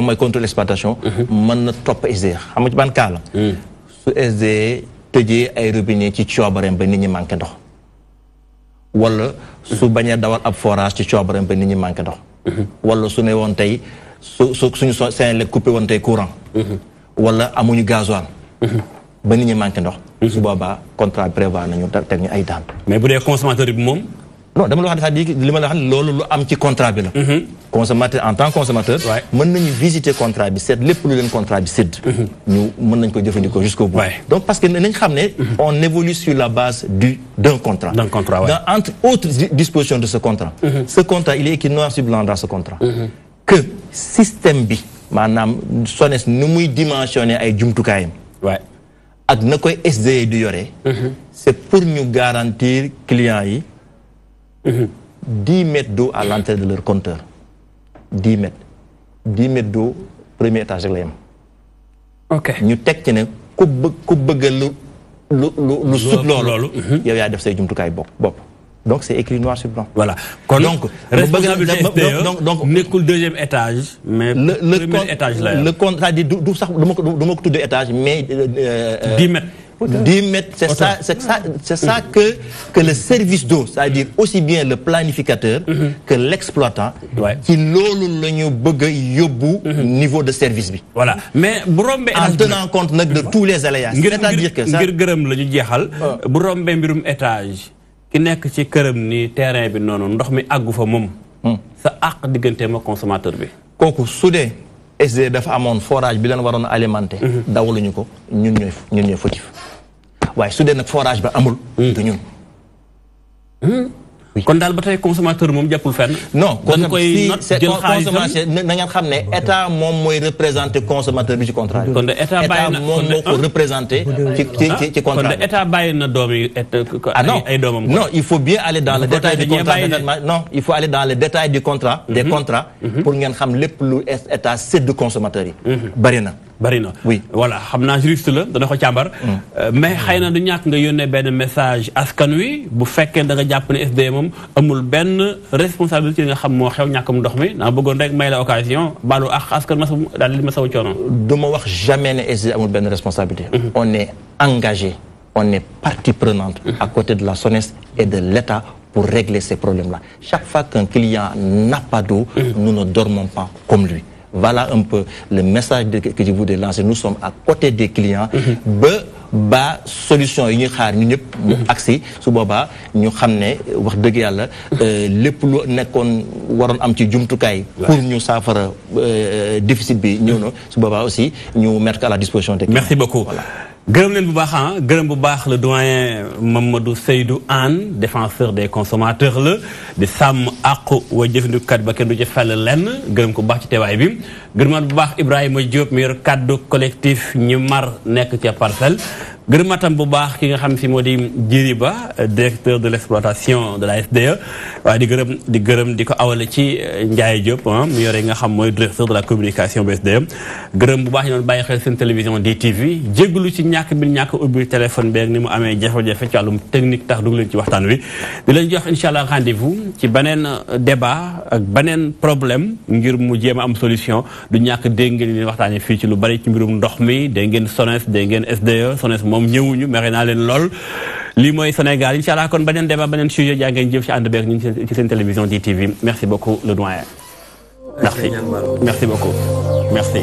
[SPEAKER 2] mooy contrôle exploitation. mën na topp SDE xam nga ci ban cas la. su SDE tëjee ay robinet ci coobareem ba nit ñi manqué ndox. wala su bañee dawal ab forage ci coobaram ba nit ñi manqué ndox wala su ne woon tey suñu Senelec coupé woon tey courant wala amuñu gasoil ba nit ñi manqué ndox su boobaa contrat prévoir nañu teg ñu ay daan
[SPEAKER 1] mais bu dee consommateur bi moom
[SPEAKER 2] non dama la wax dafa di li ma la wax loolu lu am ci contrat bi la consommateur en tant que consommateur mën nañu visiter contrat bi seet lépp lu leen contrat bi sédd ñu mën nañ ko jëfandikoo jusqu'au bout donc parce que nañ xam ne on évolue sur la base d'un contrat dans entre autres dispositions de ce contrat ce contrat il est écrit noir sur blanc dans ce contrat que système bi maanaam SONES nu muy dimensionné ay jumtukaayam ak na koy SDE du yore c'est pour ñu garantir clients yi 10 mètres d'eau à l'entrée de leur compteur 10 mètres d'eau premier étage rek la yem
[SPEAKER 1] ok
[SPEAKER 2] ñu teg ci ne ku bëgg lu sut loolu yow yaa def say jumtukaay bopp donc c'est écrit noir sur blanc
[SPEAKER 1] voilà donc responsabilité SDE donc nekkul deuxième étage mais premier étage la
[SPEAKER 2] le contrat dit du sax du ma ko tuddee étage mais
[SPEAKER 1] 10 mètres
[SPEAKER 2] 10 mètres, c'est ça que le service d'eau, c'est-à-dire aussi bien le planificateur que l'exploitant, qui le niveau de service.
[SPEAKER 1] Voilà. Mais
[SPEAKER 2] en tenant compte de tous les aléas. C'est-à-dire que ça.
[SPEAKER 1] ki nekk ci këram ni terrain bi noonu ndox mi àggu fa moom sa àq diggante ma consommateur bi
[SPEAKER 2] kooku su dee SDE dafa amoon forage bi leen waroon a alimenté dawaluñu ko ñun ñooy fautif waaye su dee nag forage ba amul du ñun
[SPEAKER 1] kon daal ba tey consommateur moom jàppul fenn
[SPEAKER 2] non consommation na ngeen xam ne état moom mooy représenté consommateur bi ci contrat bi
[SPEAKER 1] kon de état bàyyi na
[SPEAKER 2] moom moo ko représenté ci contrat bi
[SPEAKER 1] kon de état bàyyi na doom yi ay doomam
[SPEAKER 2] non il faut bien aller dans le détail du contrat non il faut aller dans le détail du contrat des contrats pour ngeen xam lépp lu état sédd consommateur yi bari na
[SPEAKER 1] oui voilà xam naa juriste la dana ko càmbar mais xëy na du ñàkk nga yónnee benn message askan wi bu fekkee da nga jàpp ne SDE moom amul benn responsabilité nga xam moo xew ñàkkam ndox mi naa bëggoon rek may la occasion baalu ak askan ma daal li ma saw coono
[SPEAKER 2] du ma wax jamais ne SDE amul benn responsabilité on est engagé on est partie prenante à côté de la SONES et de l'État pour régler ces problèmes-là chaque fois qu'un client n'a pas d'eau nous ne dormons pas comme lui. Voilà un peu le message que je voulais lancer. Nous sommes à côté des clients. Ba solution yi ñuy xaar ñu ñëpp mu agsi su boobaa ñu xam ne wax dëgg yàlla lépp lu nekkoon waroon am ci jumtukaay pour ñu saafara déficit bi ñëw na su boobaa aussi ñu mettre à la disposition des clients.
[SPEAKER 1] Merci beaucoup. gërëm leen bu baax gërëm bu baax le doyen Mamadou Seydou Anne défenseur des consommateurs la di sàmm àqu wa jëfandikukat ba kenn du ci fell lenn gërëm ko bu baax ci teewaay bi gërëmaat bu baax Ibrahima Diop mi yor kaddu collectif ñi mar nekk ca Parcelles gërëmaatam bu baax ki nga xam si moo di Djiri Ba directeur de l'exploitation de la SDE waaye di gërëm di ko awale ci Ndiaye Diop mu yore nga xam mooy directeur de la communication bu SDE gërëm bu baax ñu doon bàyyi xel seen télévision DTV jégalu ci ñàkk bi ñàkk ubbi téléphone beeg ni mu amee jafe-jafe ci wàllum technique tax dugg leen ci waxtaan wi di leen jox incha allah rendez-vous ci beneen débat ak beneen problème ngir mu jéem a am solution du ñàkk dégg ngeen leen waxtaanee fii ci lu bari ci mbirum ndox mi dégg ngeen SONES dégg ngeen SDE SONES moom ñëwuñu mere naa leen lool lii mooy Sénégal incha allah kon beneen débat beneen sujet jaa ngeen jëf ci ànd beeg ñu ci seen télévision DTV merci beaucoup le doyen merci beaucoup merci